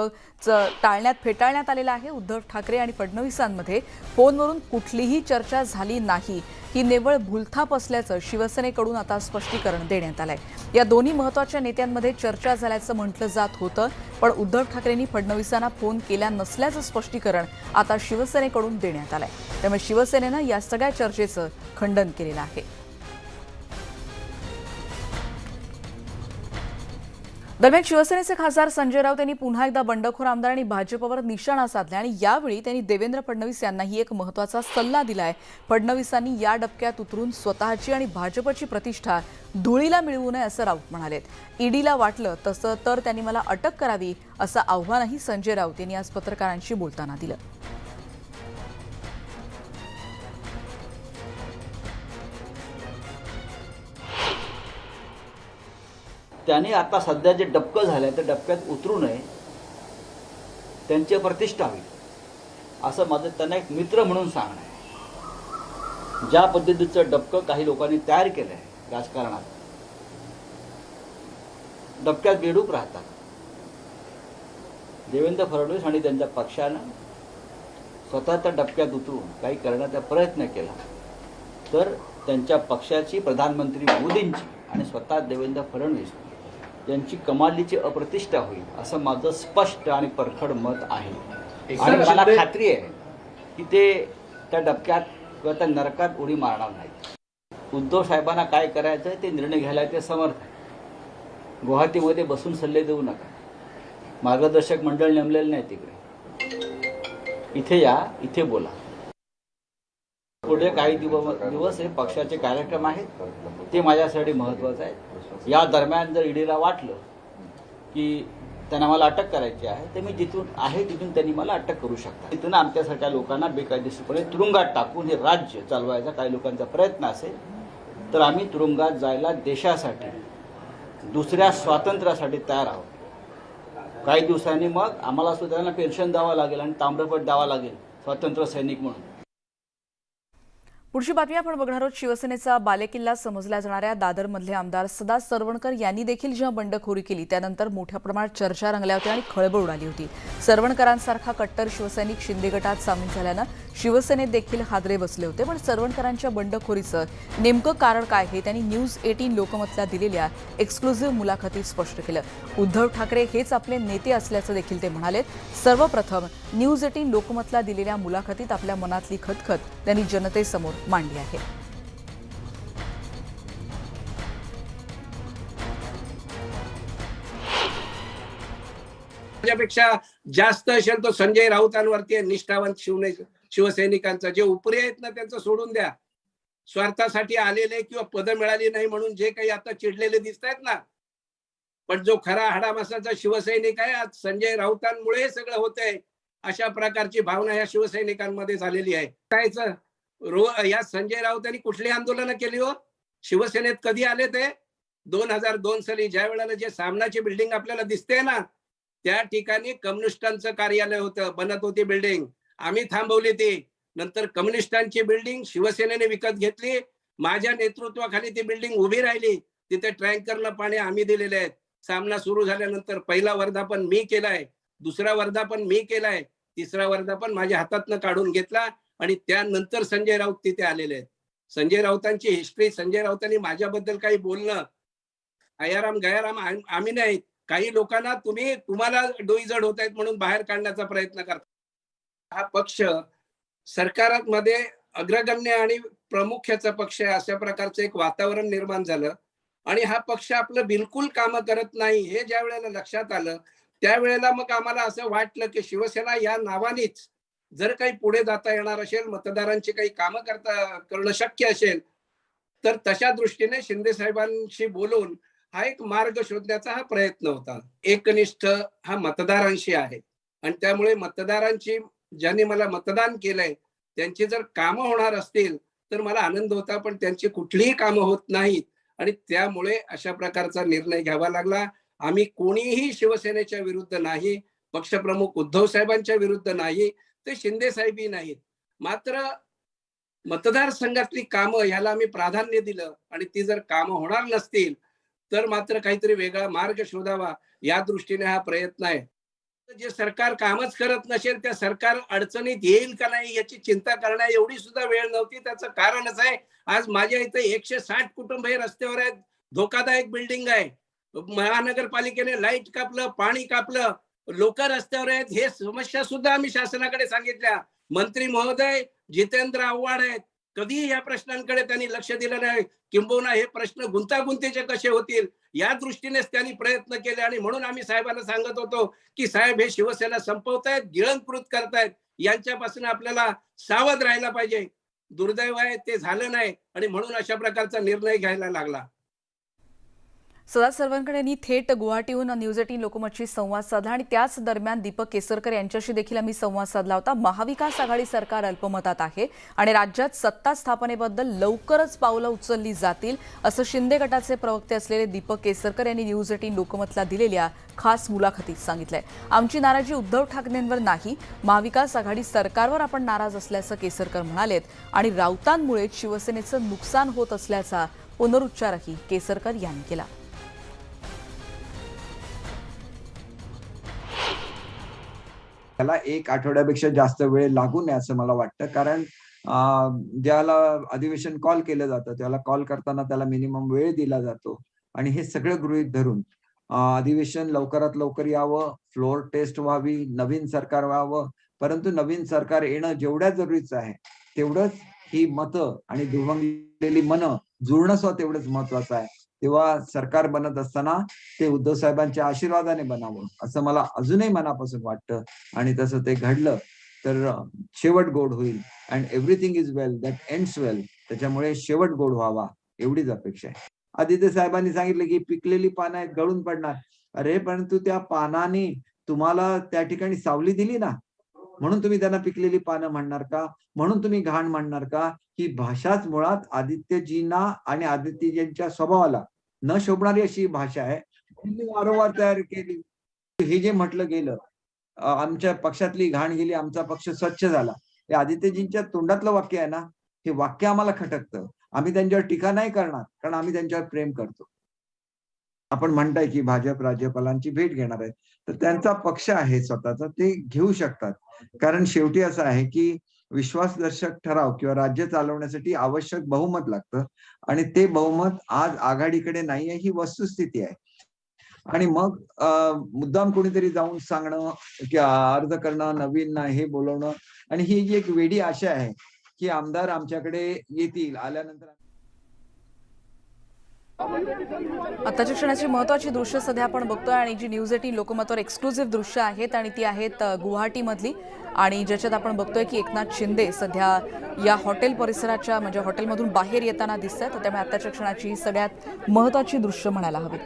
फेटाळण्यात आलेलं आहे. उद्धव ठाकरे आणि फडणवीसांमध्ये फोनवरून कुठलीही चर्चा झाली नाही, ही निव्वळ भूलथाप असल्याचं शिवसेनेकडून आता स्पष्टीकरण देण्यात आलंय. या दोन्ही महत्त्वाच्या नेत्यांमध्ये चर्चा झाल्याचं म्हटलं जात होतं, पण उद्धव ठाकरेंनी फडणवीसांना फोन केला नसल्याचं स्पष्टीकरण आता शिवसेनेकडून देण्यात आलंय. त्यामुळे शिवसेनेनं या सगळ्या चर्चेचं खंडन केलेलं आहे. दरम्यान शिवसेनेचे खासदार संजय राऊत यांनी पुन्हा एकदा बंडखोर आमदार आणि भाजपवर निशाणा साधला आणि यावेळी त्यांनी देवेंद्र फडणवीस यांनाही एक महत्त्वाचा सल्ला दिलाय. फडणवीसांनी या डबक्यात उतरून स्वतःची आणि भाजपची प्रतिष्ठा धुळीला मिळवू नये असं राऊत म्हणालेत. ईडीला वाटलं तसं तर त्यांनी मला अटक करावी असं आव्हानही संजय राऊत यांनी आज पत्रकारांशी बोलताना दिलं. त्याने आता सध्या जे डबकं झालंय त्या डबक्यात उतरू नये, त्यांची प्रतिष्ठा होईल असं माझं त्यांना एक मित्र म्हणून सांगणं आहे. ज्या पद्धतीचं डबकं काही लोकांनी तयार केलं आहे राजकारणात, डबक्यात बेडूक राहतात. देवेंद्र फडणवीस आणि त्यांच्या पक्षानं स्वतः त्या डबक्यात उतरून काही करण्याचा प्रयत्न केला तर त्यांच्या पक्षाची, प्रधानमंत्री मोदींची आणि स्वतः देवेंद्र फडणवीस यांची कमालीची अप्रतिष्ठा होईल असं माझं स्पष्ट आणि परखड मत आहे. आणि मला खात्री आहे की ते त्या डबक्यात किंवा त्या नरकात उडी मारणार नाहीत. उद्धव साहेबांना काय करायचं ते निर्णय घ्यायला ते समर्थ आहे. गुवाहाटीमध्ये बसून सल्ले देऊ नका. मार्गदर्शक मंडळ नेमलेलं नाही तिकडे. इथे या, इथे बोला. पुढे काही दिवस हे पक्षाचे कार्यक्रम आहेत, ते माझ्यासाठी महत्त्वाचं आहे. या दरम्यान जर ईडीला वाटलं की त्यांना मला अटक करायची आहे तर मी जिथून आहे तिथून त्यांनी मला अटक करू शकतात. तिथून आमच्यासारख्या लोकांना बेकायदेशीरपणे तुरुंगात टाकून हे राज्य चालवायचा काही लोकांचा प्रयत्न असेल तर आम्ही तुरुंगात जायला देशासाठी, दुसऱ्या स्वातंत्र्यासाठी तयार आहोत. काही दिवसांनी मग आम्हाला सुद्धा त्यांना पेन्शन द्यावं लागेल आणि ताम्रपट द्यावा लागेल स्वातंत्र्य सैनिक म्हणून. पुढची बातमी आपण बघणार आहोत. शिवसेनेचा बालेकिल्ला समजल्या जाणाऱ्या दादरमधले आमदार सदा सरवणकर यांनी देखील जेव्हा बंडखोरी केली त्यानंतर मोठ्या प्रमाणात चर्चा रंगल्या होत्या आणि खळबळ उडाली होती. सरवणकरांसारखा कट्टर शिवसैनिक शिंदे गटात सामील झाल्यानं शिवसेनेत देखील हादरे बसले होते. पण सरवणकरांच्या बंडखोरीचं नेमकं कारण काय हे त्यांनी न्यूज 18 लोकमतला दिलेल्या एक्सक्लुझिव्ह मुलाखतीत स्पष्ट केलं. उद्धव ठाकरे हेच आपले नेते असल्याचं देखील ते म्हणालेत. सर्वप्रथम न्यूज 18 लोकमतला दिलेल्या मुलाखतीत आपल्या मनातली खतखत त्यांनी जनतेसमोर मांडली आहे. त्याच्यापेक्षा जास्त असेल तो संजय राऊतांवरती आहे. निष्ठावंत शिवसैनिकांचा जे उपरी आहेत ना त्यांचं सोडून द्या. स्वार्थासाठी आलेले किंवा पद मिळाली नाही म्हणून जे काही आता चिडलेले दिसत आहेत ना, पण जो खरा हाडामासाचा शिवसैनिक आहे आज संजय राऊतांमुळे सगळं होतंय अशा प्रकारची भावना या शिवसैनिकांमध्ये झालेली आहे. कायच या संजय राऊतांनी कुठली आंदोलनं केली हो? शिवसेनेत कधी आले ते 2002 साली ज्या वेळेला जे सामनाची बिल्डिंग आपल्याला दिसते ना त्या ठिकाणी कम्युनिस्टांचं कार्यालय होतं, बनत होती बिल्डिंग. आम्ही थांबवली ती. नंतर कम्युनिस्टांची बिल्डिंग शिवसेनेने विकत घेतली. माझ्या नेतृत्वाखाली ती बिल्डिंग उभी राहिली. तिथे टँकरनं पाणी आम्ही दिलेले आहेत. सामना सुरू झाल्यानंतर पहिला वर्धापन मी केलाय, दुसरा वर्धापन मी केलाय, तिसरा वर्धापन माझ्या हातातनं काढून घेतला आणि त्यानंतर संजय राऊत तिथे आलेले आहेत. संजय राऊतांची हिस्ट्री, संजय राऊतांनी माझ्याबद्दल काही बोलणं, अयाराम गयाराम आम्ही नाहीत. काही लोकांना तुम्हाला डोईजड होत आहेत म्हणून बाहेर काढण्याचा प्रयत्न करता. हा पक्ष सरकारामध्ये अग्रगण्य आणि प्रमुख्याचा पक्ष आहे अशा प्रकारचं एक वातावरण निर्माण झालं आणि हा पक्ष आपलं बिलकुल कामं करत नाही हे ज्या वेळेला लक्षात आलं त्यावेळेला मग आम्हाला असं वाटलं की शिवसेना या नावानेच जर काही पुढे जाता येणार असेल, मतदारांची काही कामं करणं शक्य असेल, तर तशा दृष्टीने शिंदे साहेबांशी बोलून हा एक मार्ग शोधण्याचा हा प्रयत्न होता. एकनिष्ठ हा मतदारांशी आहे आणि त्यामुळे मतदारांची ज्यांनी मला मतदान केलंय त्यांची जर कामं होणार असतील तर मला आनंद होता, पण त्यांची कुठलीही कामं होत नाहीत आणि त्यामुळे अशा प्रकारचा निर्णय घ्यावा लागला. आम्ही कोणीही शिवसेनेच्या विरुद्ध नाही, पक्षप्रमुख उद्धव साहेबांच्या विरुद्ध नाही, ते शिंदे साहेबही नाहीत. मात्र मतदारसंघातली कामं ह्याला आम्ही प्राधान्य दिलं आणि ती जर कामं होणार नसतील तर मात्र काहीतरी वेगळा मार्ग शोधावा या दृष्टीने हा प्रयत्न आहे. जे सरकार कामच करत नसेल त्या सरकार अडचणीत येईल का नाही याची चिंता करण्या एवढी सुद्धा वेळ नव्हती. त्याचं कारणच आहे, आज माझ्या इथे 160 कुटुंब हे रस्त्यावर आहेत, धोकादायक बिल्डिंग आहे, महानगरपालिकेने लाईट कापलं, पाणी कापलं, लोक रस्त्यावर आहेत, हे समस्या सुद्धा आम्ही शासनाकडे सांगितल्या. मंत्री महोदय जितेंद्र आव्हाड आहेत, कधीही या प्रश्नांकडे त्यांनी लक्ष दिलं नाही. किंबहुना हे प्रश्न गुंतागुंतीचे कसे होतील या दृष्टीनेच त्यांनी प्रयत्न केले आणि म्हणून आम्ही साहेबांना सांगत होतो की साहेब हे शिवसेना संपवतायत, गिळंकृत करतायत, यांच्यापासून आपल्याला सावध राहायला पाहिजे. दुर्दैव आहे ते झालं नाही आणि म्हणून अशा प्रकारचा निर्णय घ्यायला लागला. सदा सरवणकर यांनी थेट गुवाहाटीहून न्यूज 18 लोकमतशी संवाद साधला आणि त्याच दरम्यान दीपक केसरकर यांच्याशी देखील आम्ही संवाद साधला होता. महाविकास आघाडी सरकार अल्पमतात आहे आणि राज्यात सत्ता स्थापनेबद्दल लवकरच पावलं उचलली जातील असं शिंदे गटाचे प्रवक्ते असलेले दीपक केसरकर यांनी न्यूज 18 लोकमतला दिलेल्या खास मुलाखतीत सांगितलंय. आमची नाराजी उद्धव ठाकरेंवर नाही, महाविकास आघाडी सरकारवर आपण नाराज असल्याचं केसरकर म्हणालेत आणि राऊतांमुळे शिवसेनेचं नुकसान होत असल्याचा पुनरुच्चारही केसरकर यांनी केला. त्याला एक आठवड्यापेक्षा जास्त वेळ लागू नये असं मला वाटतं, कारण ज्याला अधिवेशन कॉल केलं जातं त्याला कॉल करताना त्याला मिनिमम वेळ दिला जातो आणि हे सगळं गृहीत धरून अधिवेशन लवकरात लवकर यावं, फ्लोअर टेस्ट व्हावी, नवीन सरकार व्हावं. परंतु नवीन सरकार येणं जेवढ्या जरुरीचं आहे तेवढंच ही मतं आणि दुर्मंगलेली मनं जुळणं सुद्धा तेवढंच महत्वाचं आहे. तेव्हा सरकार बनत असताना ते उद्धव साहेबांच्या आशीर्वादाने बनावं असं मला अजूनही मनापासून वाटतं आणि तसं ते घडलं तर शेवट गोड होईल. And everything is well that ends well. त्याच्यामुळे शेवट गोड व्हावा एवढीच अपेक्षा आहे. आदित्य साहेबांनी सांगितलं की पिकलेली पानं आहेत, गळून पडणार. अरे परंतु त्या पानाने तुम्हाला त्या ठिकाणी सावली दिली ना, म्हणून तुम्ही त्यांना पिकलेली पानं म्हणणार का? म्हणून तुम्ही घाण म्हणणार का? ही भाषाच मुळात आदित्यजींना आणि आदित्यजींच्या स्वभावाला न शोभणारी अशी भाषा आहे. वारंवार तयार केली. हे जे म्हटलं गेलं आमच्या पक्षातली घाण गेली, आमचा पक्ष स्वच्छ झाला, हे आदित्यजींच्या तोंडातलं वाक्य आहे ना, हे वाक्य आम्हाला खटकतं. आम्ही त्यांच्यावर टीका नाही करणार कारण आम्ही त्यांच्यावर प्रेम करतो. आपण म्हणताय की भाजप राज्यपालांची भेट घेणार आहे, तर त्यांचा पक्ष आहे स्वतःचा, ते घेऊ शकतात. कारण शेवटी असं आहे की विश्वासदर्शक ठराव किंवा राज्य चालवण्यासाठी आवश्यक बहुमत लागतं आणि ते बहुमत आज आघाडीकडे नाहीये ही वस्तुस्थिती आहे. आणि मग मुद्दाम कोणीतरी जाऊन सांगणं की अर्ज करणं, नवीन हे बोलवणं आणि ही जी एक वेडी आशा आहे की आमदार आमच्याकडे येतील, आल्यानंतर आताच्या क्षणाची महत्त्वाची दृश्य सध्या आपण बघतोय आणि जी न्यूज 18 लोकमतवर एक्सक्लुझिव्ह दृश्य आहेत आणि ती आहेत गुवाहाटीमधली आणि ज्याच्यात आपण बघतोय की एकनाथ शिंदे सध्या या हॉटेल परिसराच्या म्हणजे हॉटेलमधून बाहेर येताना दिसत आहेत. त्यामुळे आताच्या क्षणाची सगळ्यात महत्त्वाची दृश्य म्हणायला हवी.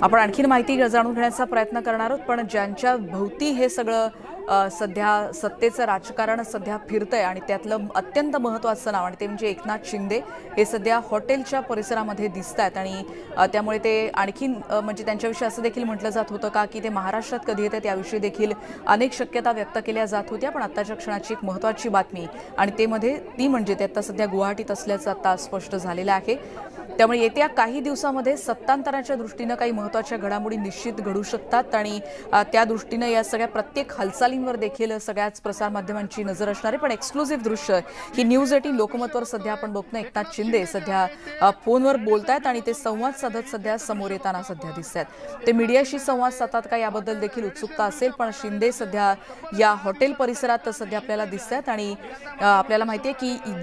आपण आणखीन माहिती जाणून घेण्याचा प्रयत्न करणार आहोत, पण ज्यांच्या भोवती हे सगळं सध्या सत्तेचं राजकारण सध्या फिरतंय आणि त्यातलं अत्यंत महत्त्वाचं नाव आणि ते म्हणजे एकनाथ शिंदे हे सध्या हॉटेलच्या परिसरामध्ये दिसत आहेत आणि त्यामुळे ते आणखीन म्हणजे त्यांच्याविषयी असं देखील म्हटलं जात होतं का की ते महाराष्ट्रात कधी येतात याविषयी देखील अनेक शक्यता व्यक्त केल्या जात होत्या. पण आत्ताच्या क्षणाची एक महत्त्वाची बातमी आणि ती म्हणजे ते आता सध्या गुवाहाटीत असल्याचं आता स्पष्ट झालेलं आहे. त्यामुळे येत्या काही दिवसामध्ये सत्तांतराच्या दृष्टीनं काही महत्त्वाच्या घडामोडी निश्चित घडू शकतात आणि त्या दृष्टीनं या सगळ्या प्रत्येक हालचालींवर देखील सगळ्याच प्रसारमाध्यमांची नजर असणार आहे. पण एक्सक्लुझिव्ह दृश्य ही न्यूज 18 लोकमतवर सध्या आपण बघतो. एकनाथ शिंदे सध्या फोनवर बोलतायत आणि ते संवाद साधत सध्या समोर येताना सध्या दिसत आहेत. ते मीडियाशी संवाद साधतात का याबद्दल देखील उत्सुकता असेल, पण शिंदे सध्या या हॉटेल परिसरात सध्या आपल्याला दिसत आहेत आणि आपल्याला माहिती आहे की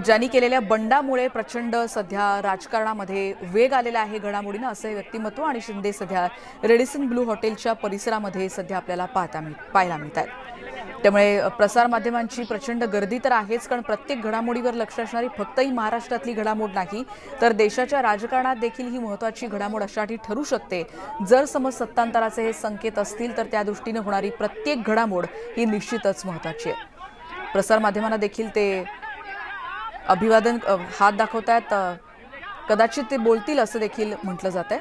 ज्यांनी केलेल्या बंडामुळे प्रचंड सध्या राजकारणामध्ये वेग आलेला आहे घडामोडीनं, असे व्यक्तिमत्व आणि शिंदे सध्या रेडिसन ब्लू हॉटेलच्या परिसरामध्ये सध्या आपल्याला पाहायला मिळत आहेत. त्यामुळे प्रसारमाध्यमांची प्रचंड गर्दी तर आहेच, कारण प्रत्येक घडामोडीवर लक्ष असणारी फक्त ही महाराष्ट्रातली घडामोड नाही तर देशाच्या राजकारणात देखील ही महत्त्वाची घडामोड अशासाठी ठरू शकते. जर समज सत्तांतराचे हे संकेत असतील तर त्या दृष्टीनं होणारी प्रत्येक घडामोड ही निश्चितच महत्त्वाची आहे. प्रसारमाध्यमांना देखील ते अभिवादन हात दाखवतायत, कदाचित ते बोलतील असं देखील म्हटलं जात आहे.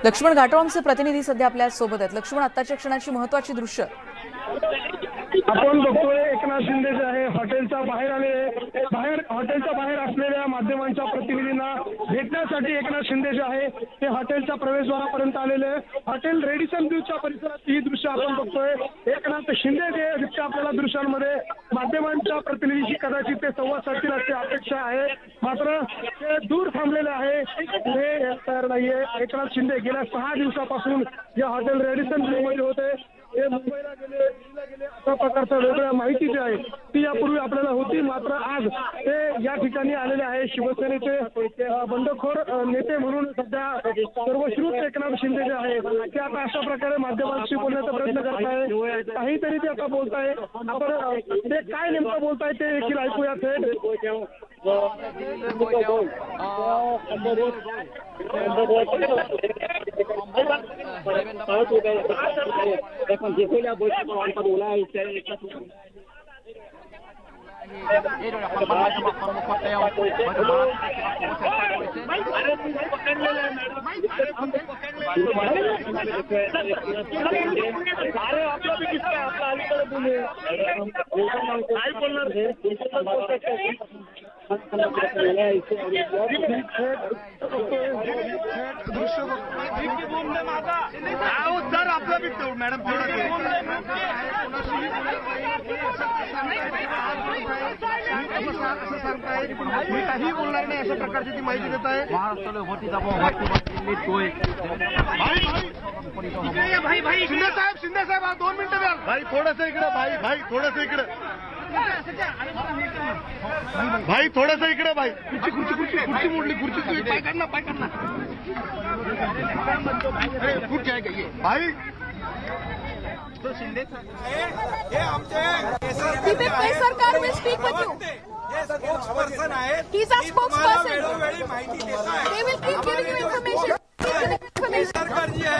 लक्ष्मण घाटोळमचे प्रतिनिधी सध्या आपल्या सोबत आहेत. लक्ष्मण, आत्ताच्या क्षणाची महत्त्वाची दृश्य आपण बघतोय एकनाथ शिंदे जे आहे हॉटेलच्या बाहेर हॉटेलच्या बाहेर असलेल्या माध्यमांच्या प्रतिनिधींना भेटण्यासाठी एकनाथ शिंदे जे आहे ते हॉटेलच्या प्रवेशद्वारापर्यंत आलेले. हॉटेल रेडिसन ब्लूच्या परिसरात ही दृश्य आपण बघतोय. एकनाथ शिंदे जे दिसते आपल्याला दृश्यांमध्ये माध्यमांच्या प्रतिनिधीशी कदाचित ते संवाद साधतील अशी अपेक्षा आहे, मात्र ते दूर थांबलेले आहे, हे तयार नाहीये. एकनाथ शिंदे गेल्या 6 दिवसापासून या हॉटेल रेडिसन ब्लू मध्ये होते. ते मुंबईला गेले, दिल्लीला गेले, अशा प्रकारच्या वेगळ्या माहिती जी आहे ती यापूर्वी आपल्याला होती, मात्र आज ते या ठिकाणी आलेले आहे. शिवसेनेचे बंडखोर नेते म्हणून सध्या सर्वश्रुत एकनाथ शिंदे जे आहे ते आता अशा प्रकारे माध्यमांशी बोलण्याचा प्रयत्न करत आहे. काहीतरी ते आता बोलताय. आपण ते काय नेमकं बोलताय ते देखील ऐकूया थेट. काही बोलणार नाही अशा प्रकारची ती माहिती देत आहे. शिंदे साहेब 2 मिनिटं द्या भाई, थोडंसं इकडे भाई थोडंसं इकडे भाई, थोडंसं इकडे भाई. खुर्ची मोडली, खुर्ची तू पाय काढ ना, पाय काढ ना. खुर्ची आहे का ये भाई? तो शिंदे हे आमचे सरकार will speak with you. Spokesperson आहेत. He's a spokesperson. वेळोवेळी माहिती देत आहे. They will keep giving you information. सरकार जी है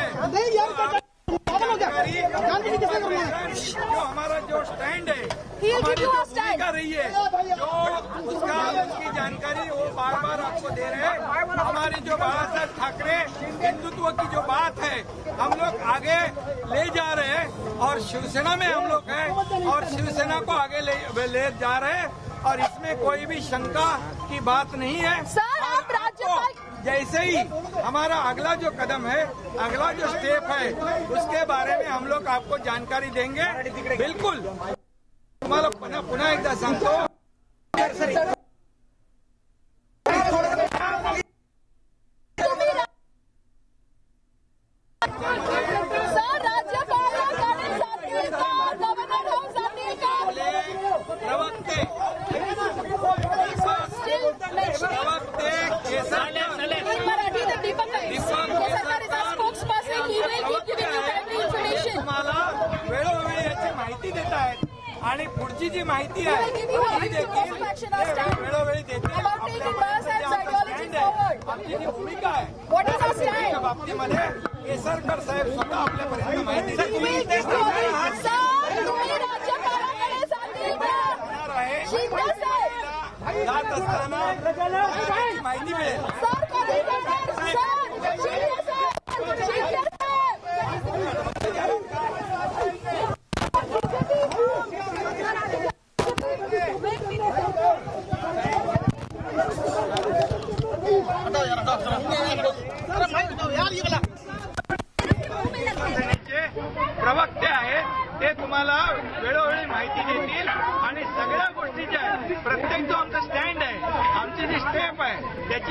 जो हमारा जो स्टैंड है, हमारी जो भूमिका रही है, जो उसकी जानकारी वो बार बार आपको दे रहे हैं. हमारी जो बाला साहब ठाकरे हिंदुत्व की जो बात है हम लोग आगे ले जा रहे हैं और शिवसेना में हम लोग हैं और शिवसेना को आगे ले जा रहे हैं और इसमें कोई भी शंका की बात नहीं है. सर, आप राज्यपाल जैसे ही हमारा अगला जो कदम है, अगला जो स्टेप है, उसके बारे में हम लोग आपको जानकारी देंगे. बिल्कुल तुम्हाला पुन्हा एकदा सांगतो. वेळोवेळी याची माहिती देत आहेत आणि पुढची जी माहिती आहे ती देखील वेळोवेळी देतील. आमची जी भूमिका आहे त्या बाबतीमध्ये केसरकर साहेब स्वतः आपल्यापर्यंत माहिती देणार आहे. जात असताना माहिती मिळेल.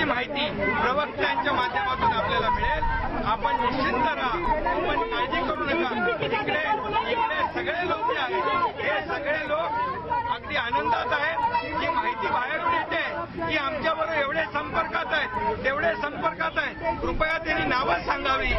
याची माहिती प्रवक्त्यांच्या माध्यमातून आपल्याला मिळेल. आपण निश्चिंत राहा, आपण काळजी करू नका. इकडे सगळे लोक जे आहेत हे सगळे लोक अगदी आनंदात आहेत. ही माहिती बाहेर मिळते की आमच्याबरोबर एवढे संपर्कात आहेत, तेवढे संपर्कात आहेत. कृपया त्यांनी नावं सांगावी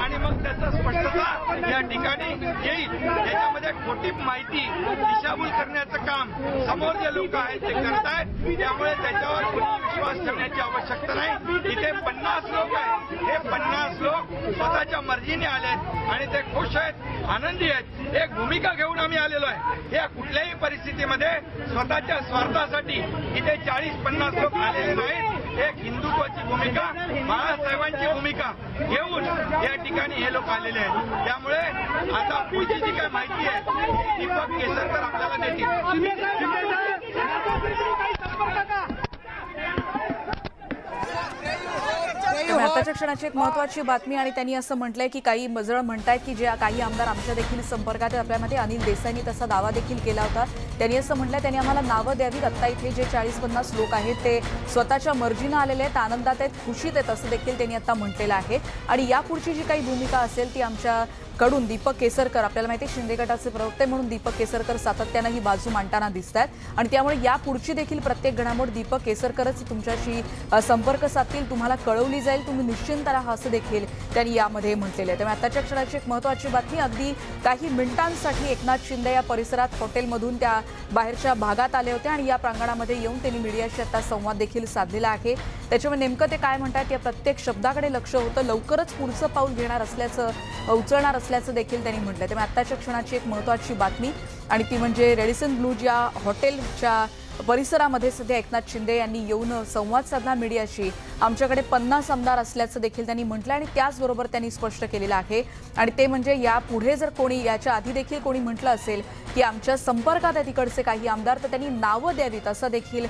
आणि मग त्याचं स्पष्टता या ठिकाणी येईल. त्याच्यामध्ये खोटी माहिती दिशाभूल करण्याचं काम समोर जे लोक आहेत ते करतायत. त्यामुळे त्याच्यावर कुणी विश्वास ठेवण्याची आवश्यकता नाही. इथे 50 लोक आहेत. हे 50 लोक स्वतःच्या मर्जीने आलेत आणि ते खुश आहेत, आनंदी आहेत. एक भूमिका घेऊन आम्ही आलेलो आहे. या कुठल्याही परिस्थितीमध्ये स्वतःच्या स्वार्थासाठी इथे 40-50 लोक आलेले नाहीत. एक हिंदुत्वाची भूमिका, बाळासाहेबांची भूमिका घेऊन या ठिकाणी हे लोक आलेले आहेत. त्यामुळे आता पुढची जी काय माहिती आहे ती दीपक केसरकर आपल्याला देतील. त्यामुळे आताच्या क्षणाची एक महत्त्वाची बातमी आणि त्यांनी असं म्हटलंय की काही मजळ म्हणतायत की जे काही आमदार आमच्या देखील संपर्कात आहेत आपल्यामध्ये. अनिल देसाईंनी तसा दावा देखील केला होता. त्यांनी असं म्हटलंय त्यांनी आम्हाला नावं द्यावीत. आत्ता इथे जे 40-50 लोक आहेत ते स्वतःच्या मर्जीनं आलेले आहेत, आनंदात आहेत, खुशीत आहेत असं देखील त्यांनी आता म्हटलेलं आहे. आणि यापुढची जी काही भूमिका असेल ती आमच्याकडून दीपक केसरकर, आपल्याला माहिती आहे शिंदे गटाचे प्रवक्ते म्हणून दीपक केसरकर सातत्यानं ही बाजू मांडताना दिसत आहेत. आणि त्यामुळे यापुढची देखील प्रत्येक घडामोड दीपक केसरकरच तुमच्याशी संपर्क साधतील, तुम्हाला कळवली जाईल, तुम्ही निश्चिंत राहा असं देखील त्यांनी यामध्ये म्हटलेलं आहे. त्यामुळे आताच्या क्षणाची एक महत्त्वाची बातमी, अगदी काही मिनिटांसाठी एकनाथ शिंदे या परिसरात हॉटेलमधून त्या बाहेरच्या भागात आले होते आणि या प्रांगणामध्ये येऊन त्यांनी मीडियाशी आता संवाद देखील साधलेला आहे. त्याच्यामुळे नेमकं ते काय म्हणतात या प्रत्येक शब्दाकडे लक्ष होतं. लवकरच पुढचं पाऊल घेणार असल्याचं, उचलणार असल्याचं देखील त्यांनी म्हटलं. त्यामुळे आत्ताच्या क्षणाची एक महत्त्वाची बातमी आणि ती म्हणजे रेडिसन ब्लू या हॉटेलच्या परिसरामध्ये सध्या एकनाथ शिंदे यांनी येऊन संवाद साधला मीडियाशी. आमच्याकडे 50 आमदार असल्याचं देखील त्यांनी म्हटलं आणि त्याचबरोबर त्यांनी स्पष्ट केलेलं आहे. आणि ते म्हणजे यापुढे जर कोणी, याच्या आधी देखील कोणी म्हटलं असेल की आमच्या संपर्कात आहे तिकडचे काही आमदार, तर त्यांनी नावं द्यावीत असं देखील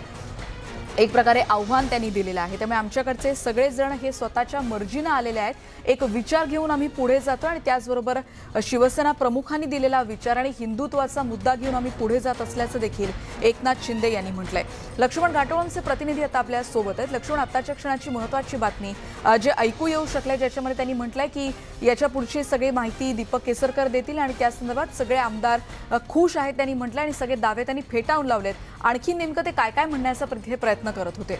एक प्रकारे आव्हान त्यांनी दिलेलं आहे. त्यामुळे आमच्याकडचे सगळेजण हे स्वतःच्या मर्जीनं आलेले आहेत. एक विचार घेऊन आम्ही पुढे जातो आणि त्याचबरोबर शिवसेना प्रमुखांनी दिलेला विचार आणि हिंदुत्वाचा मुद्दा घेऊन आम्ही पुढे जात असल्याचं देखील एकनाथ शिंदे यांनी म्हटलंय. लक्ष्मण घाटोळांचे प्रतिनिधी आता आपल्या सोबत आहेत. लक्ष्मण, आताच्या क्षणाची महत्त्वाची बातमी जे ऐकू येऊ शकले, ज्याच्यामध्ये त्यांनी म्हटलंय की याच्या पुढची सगळी माहिती दीपक केसरकर देतील आणि त्या संदर्भात सगळे आमदार खुश आहेत त्यांनी म्हटलं आणि सगळे दावे त्यांनी फेटाळून लावलेत. आणखी नेमकं ते काय काय म्हणण्याचा प्रयत्न करत होते?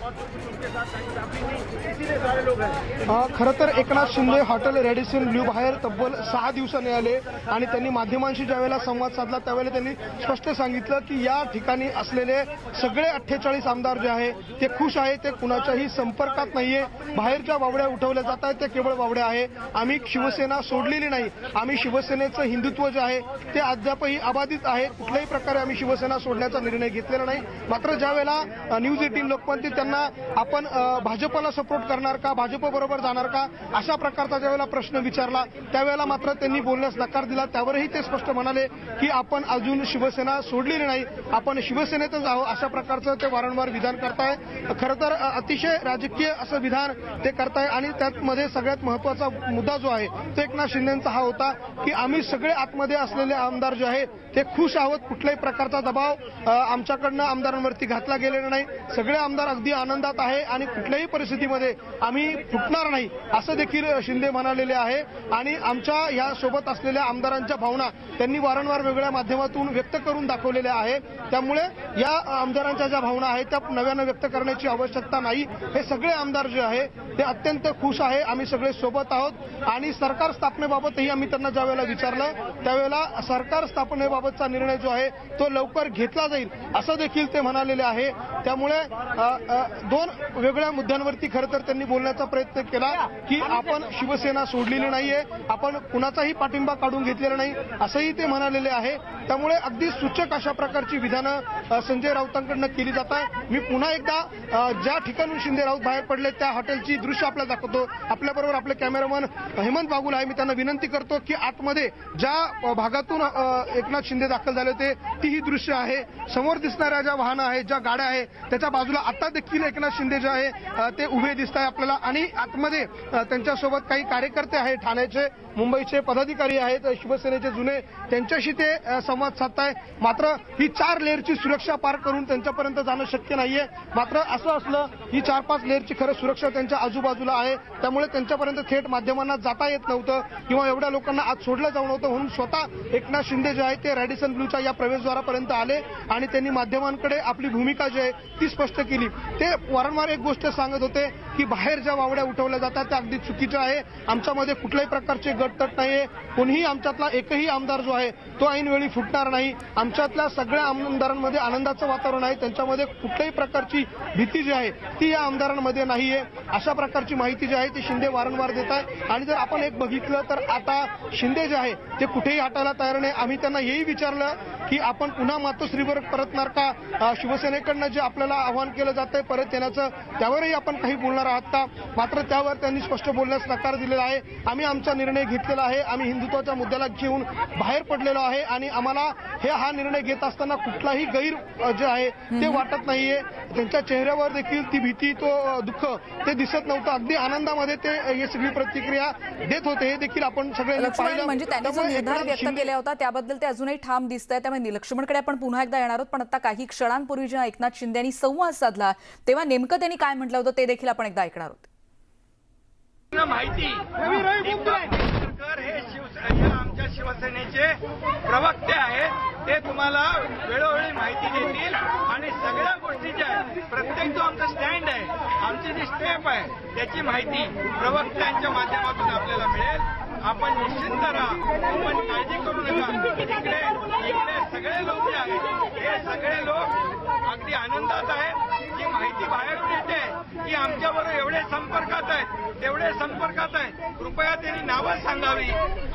खरं तर Eknath Shinde hotel Radisson Blu बाहेर तब्बल 6 दिवसांनी आले आणि त्यांनी माध्यमांशी ज्यावेळेला संवाद साधला त्यावेळेला त्यांनी स्पष्ट सांगितलं की या ठिकाणी असलेले सगळे 48 आमदार जे आहे ते खुश आहे, ते कुणाच्याही संपर्कात नाहीये. बाहेर ज्या वावड्या उठवल्या जात आहेत ते केवळ वावड्या आहे. आम्ही शिवसेना सोडलेली नाही. आम्ही शिवसेनेचं हिंदुत्व जे आहे ते अद्यापही अबाधित आहे. कुठल्याही प्रकारे आम्ही शिवसेना सोडण्याचा निर्णय घेतलेला नाही. मात्र ज्यावेळेला न्यूज 18 लोकमत त्यांना आपण भाजपला सपोर्ट करणार का, भाजप बरोबर जाणार का, अशा प्रकारचा ज्यावेळेला प्रश्न विचारला त्यावेळेला मात्र त्यांनी बोलण्यास नकार दिला. त्यावरही ते स्पष्ट म्हणाले की आपण अजून शिवसेना सोडलेली नाही, आपण शिवसेनेतच आहोत, अशा प्रकारचं ते वारंवार विधान करताय. खरं तर अतिशय राजकीय असं विधान ते करताय आणि त्यामध्ये सगळ्यात महत्वाचा मुद्दा जो आहे तो एकनाथ शिंदेचा हा होता की आम्ही सगळे आतमध्ये असलेले आमदार जे आहेत ते खुश आहोत. कुठल्याही प्रकारचा दबाव आमच्याकडनं आमदारांवरती घातला गेलेला नाही. सगळे आमदार अगदी आनंदात आहे आणि कुठल्याही परिस्थितीमध्ये आम्ही फुटणार नाही असं देखील शिंदे म्हणालेले आहे. आणि आमच्या या सोबत असलेल्या आमदारांच्या भावना त्यांनी वारंवार वेगळ्या माध्यमातून व्यक्त करून दाखवलेल्या आहे. त्यामुळे या आमदारांच्या ज्या भावना आहेत त्या नव्यानं व्यक्त करण्याची आवश्यकता नाही. हे सगळे आमदार जे आहे ते अत्यंत खुश आहे. आम्ही सगळे सोबत आहोत आणि सरकार स्थापनेबाबतही आम्ही त्यांना ज्या वेळेला विचारलं त्यावेळेला सरकार स्थापनेबाबतचा निर्णय जो आहे तो लवकर घेतला जाईल असं देखील ते म्हणालेले आहे. त्यामुळे 2 वेगळ्या मुद्द्यांवरती खरं तर त्यांनी बोलण्याचा प्रयत्न केला की आपण शिवसेना सोडलेली नाहीये, आपण कुणाचाही पाठिंबा काढून घेतलेला नाही असंही ते म्हणालेले आहे. त्यामुळे अगदी सूचक अशा प्रकारची विधानं संजय राऊतांकडनं केली जात आहे. मी पुन्हा एकदा ज्या ठिकाणून शिंदे राऊत बाहेर पडले त्या हॉटेलची दृश्य आपल्याला दाखवतो. आपल्याबरोबर आपले कॅमेरामन हेमंत बागुल आहे. मी त्यांना विनंती करतो की आतमध्ये ज्या भागातून एकनाथ शिंदे दाखल झाले होते ती ही दृश्य आहे. समोर दिसणाऱ्या ज्या वाहनं आहेत, ज्या गाड्या आहेत त्याच्या बाजूला आता देखील एकनाथ शिंदे जे आहे ते उभे दिसत आहे आपल्याला आणि आतमध्ये त्यांच्यासोबत काही कार्यकर्ते आहेत, ठाण्याचे, मुंबईचे पदाधिकारी आहेत, शिवसेनेचे जुने, त्यांच्याशी ते संवाद साधताय. मात्र ही 4 लेअरची सुरक्षा सुरक्षा पार करून त्यांच्यापर्यंत जाणं शक्य नाहीये. मात्र असं असलं ही 4-5 लेअरची खरं सुरक्षा त्यांच्या आजूबाजूला आहे, त्यामुळे त्यांच्यापर्यंत थेट माध्यमांना जाता येत नव्हतं किंवा एवढ्या लोकांना आत सोडलं जाऊ नव्हतं. म्हणून स्वतः एकनाथ शिंदे जे आहे ते रॅडिसन ब्लूच्या या प्रवेशद्वारापर्यंत आले आणि त्यांनी माध्यमांकडे आपली भूमिका जी आहे ती स्पष्ट केली. ते वारंवार एक गोष्ट सांगत होते की बाहेर ज्या वावड्या उठवल्या जातात त्या अगदी चुकीच्या आहे. आमच्यामध्ये कुठल्याही प्रकारचे गटतट नाहीये. कोणीही आमच्यातला एकही आमदार जो आहे तो ऐनवेळी फुटणार नाही. आमच्यातल्या सगळ्या आमदारांमध्ये आनंदाचं वातावरण आहे. त्यांच्यामध्ये कुठल्याही प्रकारची भीती जी आहे ती या आमदारांमध्ये नाहीये. अशा प्रकारची माहिती जी आहे ती शिंदे वारंवार देत आहे. आणि जर आपण एक बघितलं तर आता शिंदे जे आहे ते कुठेही हटायला तयार नाही. आम्ही त्यांना हेही विचारलं की आपण पुन्हा मातोश्रीवर परतणार का, शिवसेनेकडनं जे आपल्याला आवाहन केलं जातंय परत येण्याचं त्यावरही आपण काही बोलणार आहात का. मात्र त्यावर त्यांनी स्पष्ट बोलण्यास नकार दिलेला आहे. आम्ही आमचा निर्णय घेतलेला आहे. आम्ही हिंदुत्वाच्या मुद्द्याला घेऊन बाहेर पडलेलो आहे आणि आम्हाला हा निर्णय घेत असताना कुठलाही गैर जे आहे ते वाटत नाहीये. त्यांच्या चेहऱ्यावर देखील ती भीती तो दुःख ते दिसत नव्हतं. अगदी आनंदामध्ये ते ही सगळी प्रतिक्रिया देत होते. हे देखील आपण सगळ्यांनी लक्ष्मण, पाहिलं. म्हणजे त्यांनी जो निर्धार व्यक्त केला होता त्याबद्दल ते अजूनही ठाम दिसत आहे. त्यामुळे लक्ष्मणकडे आपण पुन्हा एकदा येणार आहोत, पण आता काही क्षणांपूर्वी जेव्हा एकनाथ शिंदे यांनी संवाद साधला तेव्हा नेमकं त्यांनी काय म्हटलं होतं ते देखील आपण एकदा ऐकणार आहोत. माहिती सरकार हे आमच्या शिवसेनेचे प्रवक्ते आहेत. ते तुम्हाला वेळोवेळी माहिती देतील आणि सगळ्या गोष्टी ज्या आहेत प्रत्येक जो आमचा स्टँड आहे, आमची जी स्टेप आहे त्याची माहिती प्रवक्त्यांच्या माध्यमातून आपल्याला मिळेल. आपण निश्चिंत राहा, आपण काळजी करू नका. इकडे सगळे लोक जे आहेत हे सगळे लोक अगदी आनंदात आहेत. जी माहिती बाहेर मिळते की आमच्याबरोबर एवढे संपर्कात आहेत तेवढे संपर्कात आहेत. कृपया त्यांनी नावं सांगावी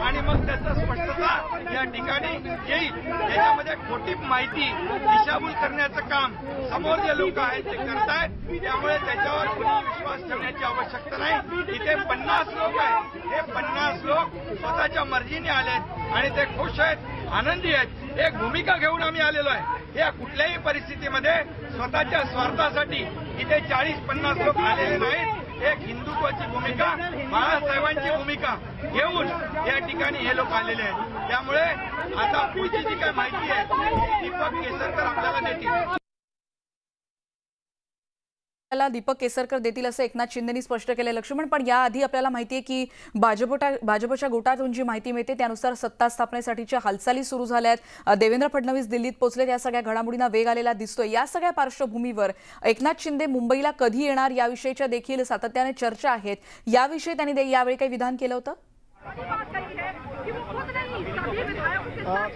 आणि मग त्याचं स्पष्टता या ठिकाणी येईल. त्याच्यामध्ये खोटी माहिती दिशाभूल करण्याचं काम समोर जे लोक आहेत ते करतायत. त्यामुळे त्याच्यावर कुणी विश्वास ठेवण्याची आवश्यकता नाही. इथे 50 लोक आहेत. हे 50 लोक स्वतःच्या मर्जीने आलेत आणि ते खुश आहेत, आनंदी आहेत. एक भूमिका घेऊन आम्ही आलेलो आहे. या कुठल्याही परिस्थितीमध्ये स्वतःच्या स्वार्थासाठी इथे 40-50 लोक आलेले नाहीत. एक हिंदुत्वाची भूमिका, बाळासाहेबांची भूमिका घेऊन या ठिकाणी हे लोक आलेले आहेत. त्यामुळे आता पुढची जी काय माहिती आहे दीपक केसरकर आपल्याला देतील. दीपक केसरकर देतील असं एकनाथ शिंदेनी स्पष्ट केलं. लक्ष्मण, पण याआधी आपल्याला माहिती आहे की भाजपच्या गोटातून जी माहिती मिळते त्यानुसार सत्ता स्थापनेसाठीच्या हालचाली सुरू झाल्या आहेत. देवेंद्र फडणवीस दिल्लीत पोहोचले. या सगळ्या घडामोडींना वेग आलेला दिसतोय. या सगळ्या पार्श्वभूमीवर एकनाथ शिंदे मुंबईला कधी येणार याविषयीच्या देखील सातत्याने चर्चा आहेत. याविषयी त्यांनी यावेळी काही विधान केलं होतं?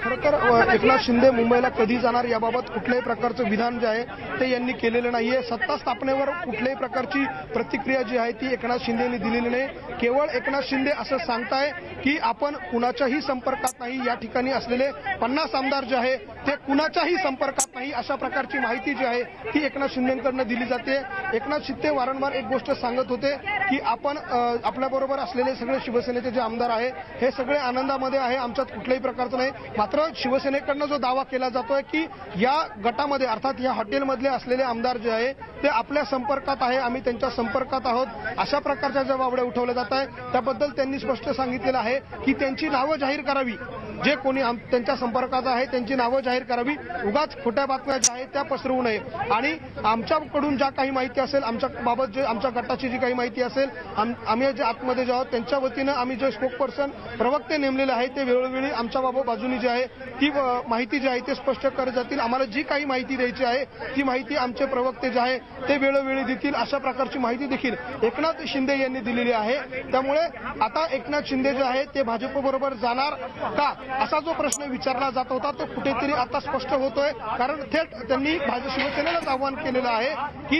खरं तर एकनाथ शिंदे मुंबईला कधी जाणार याबाबत कुठल्याही प्रकारचं विधान जे आहे ते यांनी केलेलं नाहीये. सत्ता स्थापनेवर कुठल्याही प्रकारची प्रतिक्रिया जी आहे ती एकनाथ शिंदे यांनी दिलेली नाही. केवळ एकनाथ शिंदे असं सांगताय की आपण कुणाच्याही संपर्कात नाही. या ठिकाणी असलेले 50 आमदार जे आहे ते कुणाच्याही संपर्कात नाही अशा प्रकारची माहिती जी आहे ती एकनाथ शिंदेकडनं दिली जाते. एकनाथ शिंदे वारंवार एक गोष्ट सांगत होते की आपण आपल्याबरोबर असलेले सगळे शिवसेनेचे जे आमदार आहे हे सगळे आनंदामध्ये आहे. आमच्यात कुठल्याही प्रकारचं नाही. मात्र शिवसेनेकडनं जो दावा केला जातोय की या गटामध्ये अर्थात या हॉटेलमधले असलेले आमदार जे आहे ते आपल्या संपर्कात आहे, आम्ही त्यांच्या संपर्कात आहोत, अशा प्रकारच्या ज्या वावड्या उठवल्या जात आहे त्याबद्दल त्यांनी स्पष्ट सांगितलेलं आहे की त्यांची नावं जाहीर करावी. जे कोणी त्यांच्या संपर्कात आहे त्यांची नावं जाहीर करावी. उगाच खोट्या बातम्या ज्या आहेत त्या पसरवू नये. आणि आमच्याकडून ज्या काही माहिती असेल आमच्या बाबत जे आमच्या गटाची जी काही माहिती असेल आम्ही जे आतमध्ये जे आहोत त्यांच्या वतीनं आम्ही जे स्पोकपर्सन प्रवक्ते नेमलेले आहेत ते वेळोवेळी आमच्या बाजूनी जी आहे ती माहिती जी आहे ते स्पष्ट करत जातील. आम्हाला जी काही माहिती द्यायची आहे ती माहिती आमचे प्रवक्ते जे आहे ते वेळोवेळी देतील. अशा प्रकारची माहिती देखील एकनाथ शिंदे यांनी दिलेली आहे. त्यामुळे आता एकनाथ शिंदे जे आहे ते भाजपबरोबर जाणार का असा जो प्रश्न विचारला जात होता तो कुठेतरी आता स्पष्ट होतोय. कारण थेट त्यांनी शिवसेनेलाच आवाहन केलेलं आहे की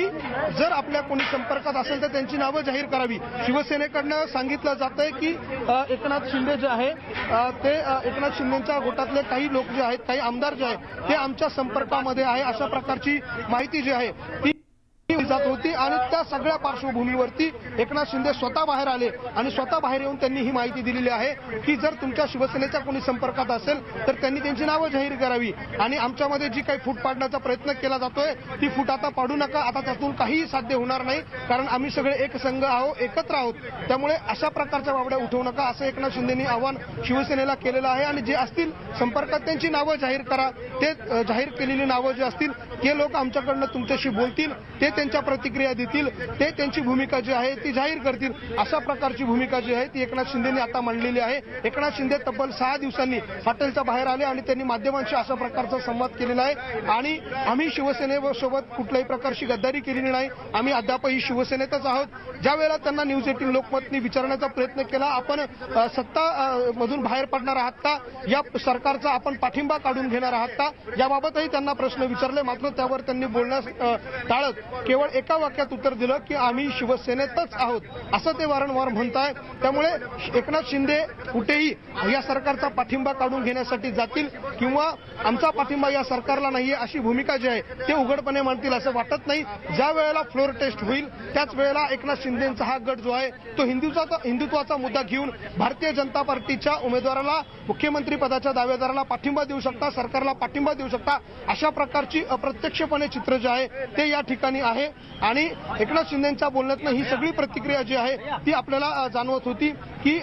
जर आपल्या कोणी संपर्कात असेल तर त्यांची नावं जाहीर करावी. शिवसेनेकडनं सांगितलं जातंय की एकनाथ शिंदे जे आहे ते एकनाथ शिंदेच्या गोटातले काही लोक जे आहेत, काही आमदार जे आहेत ते आमच्या संपर्कामध्ये आहे अशा प्रकारची माहिती जी आहे ती जात होती आणि त्या सगळ्या पार्श्वभूमीवरती एकनाथ शिंदे स्वतः बाहेर आले आणि स्वतः बाहेर येऊन त्यांनी ही माहिती दिलेली आहे की जर तुमच्या शिवसेनेच्या कोणी संपर्कात असेल तर त्यांनी त्यांची नावं जाहीर करावी आणि आमच्यामध्ये जी काही फूट पाडण्याचा प्रयत्न केला जातोय ती फूट आता पाडू नका. आता त्यातून काहीही साध्य होणार नाही, कारण आम्ही सगळे एक संघ आहोत, एकत्र आहोत. त्यामुळे अशा प्रकारच्या बाबड्या उठवू नका असं एकनाथ शिंदेनी आव्हान शिवसेनेला केलेलं आहे. आणि जे असतील संपर्कात त्यांची नावं जाहीर करा. ते जाहीर केलेली नावं जे असतील ते लोक आमच्याकडनं तुमच्याशी बोलतील, ते त्यांच्या प्रतिक्रिया देतील, ते त्यांची भूमिका जी आहे ती जाहीर करतील. अशा प्रकारची भूमिका जी आहे ती एकनाथ शिंदेनी आता मांडलेली आहे. एकनाथ शिंदे तब्बल 6 दिवसांनी हॉटेलच्या बाहेर आले आणि त्यांनी माध्यमांशी अशा प्रकारचा संवाद केलेला आहे. आणि आम्ही शिवसेनेसोबत कुठल्याही प्रकारची गद्दारी केलेली नाही. आम्ही अद्यापही शिवसेनेतच आहोत. ज्या वेळेला त्यांना न्यूज 18 लोकमतनी विचारण्याचा प्रयत्न केला, आपण सत्ता मधून बाहेर पडणार आहात का, या सरकारचा आपण पाठिंबा काढून घेणार आहात का, याबाबतही त्यांना प्रश्न विचारले. मात्र त्यावर त्यांनी बोलण्यास टाळत केवळ एका वाक्यात उत्तर दिलं की आम्ही शिवसेनेतच आहोत असं ते वारंवार म्हणताय. त्यामुळे एकनाथ शिंदे कुठेही या सरकारचा पाठिंबा काढून घेण्यासाठी जातील किंवा आमचा पाठिंबा या सरकारला नाहीये अशी भूमिका जी आहे ते उघडपणे मांडतील असं वाटत नाही. ज्या वेळेला फ्लोर टेस्ट होईल त्याच वेळेला एकनाथ शिंदेचा हा गट जो आहे तो हिंदुत्वाचा मुद्दा घेऊन भारतीय जनता पार्टीच्या उमेदवाराला, मुख्यमंत्री पदाच्या दावेदाराला पाठिंबा देऊ शकता, सरकारला पाठिंबा देऊ शकता. अशा प्रकारची अप्रत्यक्षपणे चित्र जे आहे ते या ठिकाणी आहे. आणि एकनाथ शिंदेच्या बोलण्यातनं ही सगळी प्रतिक्रिया जी आहे ती आपल्याला जाणवत होती की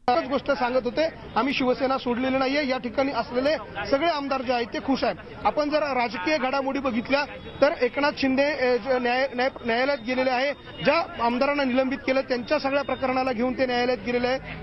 एकच गोष्ट सांगत होते, आम्ही शिवसेना सोडलेली नाहीये. या ठिकाणी असलेले सगळे आमदार जे आहेत ते खुश आहेत. आपण जर राजकीय घडामोडी बघितल्या तर एकनाथ शिंदे न्यायालयात गेलेले आहे. ज्या आमदारांना निलंबित केलं त्यांच्या सगळ्या प्रकरणाला घेऊन ते न्यायालयात गेलेले आहे.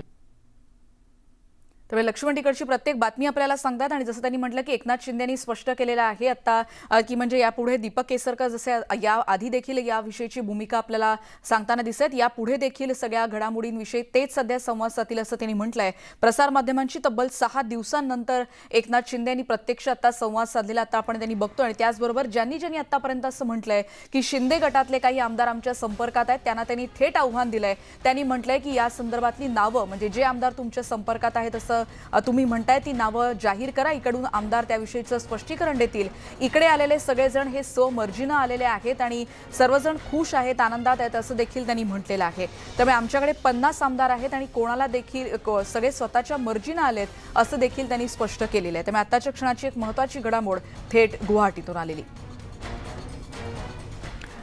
त्यामुळे लक्ष्मण तिकडची प्रत्येक बातमी आपल्याला सांगतात. आणि जसं त्यांनी म्हटलं की एकनाथ शिंदेनी स्पष्ट केलेलं आहे आता की म्हणजे यापुढे दीपक केसरकर जसे या आधी देखील याविषयीची भूमिका आपल्याला सांगताना दिसत, यापुढे देखील सगळ्या घडामोडींविषयी तेच सध्या संवाद साधतील असं त्यांनी म्हटलंय. प्रसारमाध्यमांची तब्बल 6 दिवसांनंतर एकनाथ शिंदेनी प्रत्यक्ष आता संवाद साधलेला आता आपण त्यांनी बघतो. आणि त्याचबरोबर ज्यांनी आतापर्यंत असं म्हटलंय की शिंदे गटातले काही आमदार आमच्या संपर्कात आहेत त्यांना त्यांनी थेट आव्हान दिलंय. त्यांनी म्हटलंय की या संदर्भातली नावं म्हणजे जे आमदार तुमच्या संपर्कात आहेत असं तुम्ही म्हणताय ती नावं जाहीर करा. इकडून आमदार त्याविषयीचं स्पष्टीकरण देतील. इकडे आलेले सगळेजण हे स्वमर्जीनं आलेले आहेत आणि सर्वजण खुश आहेत, आनंदात आहेत असं देखील त्यांनी म्हटलेलं आहे. त्यामुळे आमच्याकडे 50 आमदार आहेत आणि कोणाला देखील सगळे स्वतःच्या मर्जीनं आलेत असं देखील त्यांनी स्पष्ट केलेलं आहे. त्यामुळे आताच्या क्षणाची एक महत्त्वाची घडामोड थेट गुवाहाटीतून आलेली.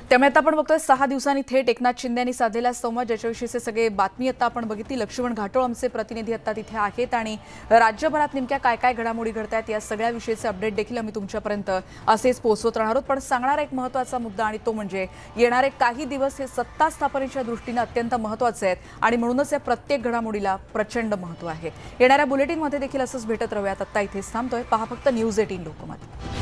त्यामुळे आता आपण बघतोय 6 दिवसांनी थेट एकनाथ शिंदे यांनी साधलेला संवाद, ज्याच्याविषयीचे सगळे बातमी आता आपण बघितली. लक्ष्मण घाटोळ आमचे प्रतिनिधी आता तिथे आहेत आणि राज्यभरात नेमक्या काय काय घडामोडी घडतायत या सगळ्या विषयीचे अपडेट देखील आम्ही तुमच्यापर्यंत असेच पोहोचवत राहणार आहोत. पण सांगणारा एक महत्त्वाचा मुद्दा आणि तो म्हणजे येणारे काही दिवस हे सत्ता स्थापनेच्या दृष्टीने अत्यंत महत्त्वाचे आहेत आणि म्हणूनच या प्रत्येक घडामोडीला प्रचंड महत्त्व आहे. येणाऱ्या बुलेटिनमध्ये देखील असंच भेटत राहूयात. आता इथेच थांबतोय. पहा फक्त न्यूज 18 लोकमत.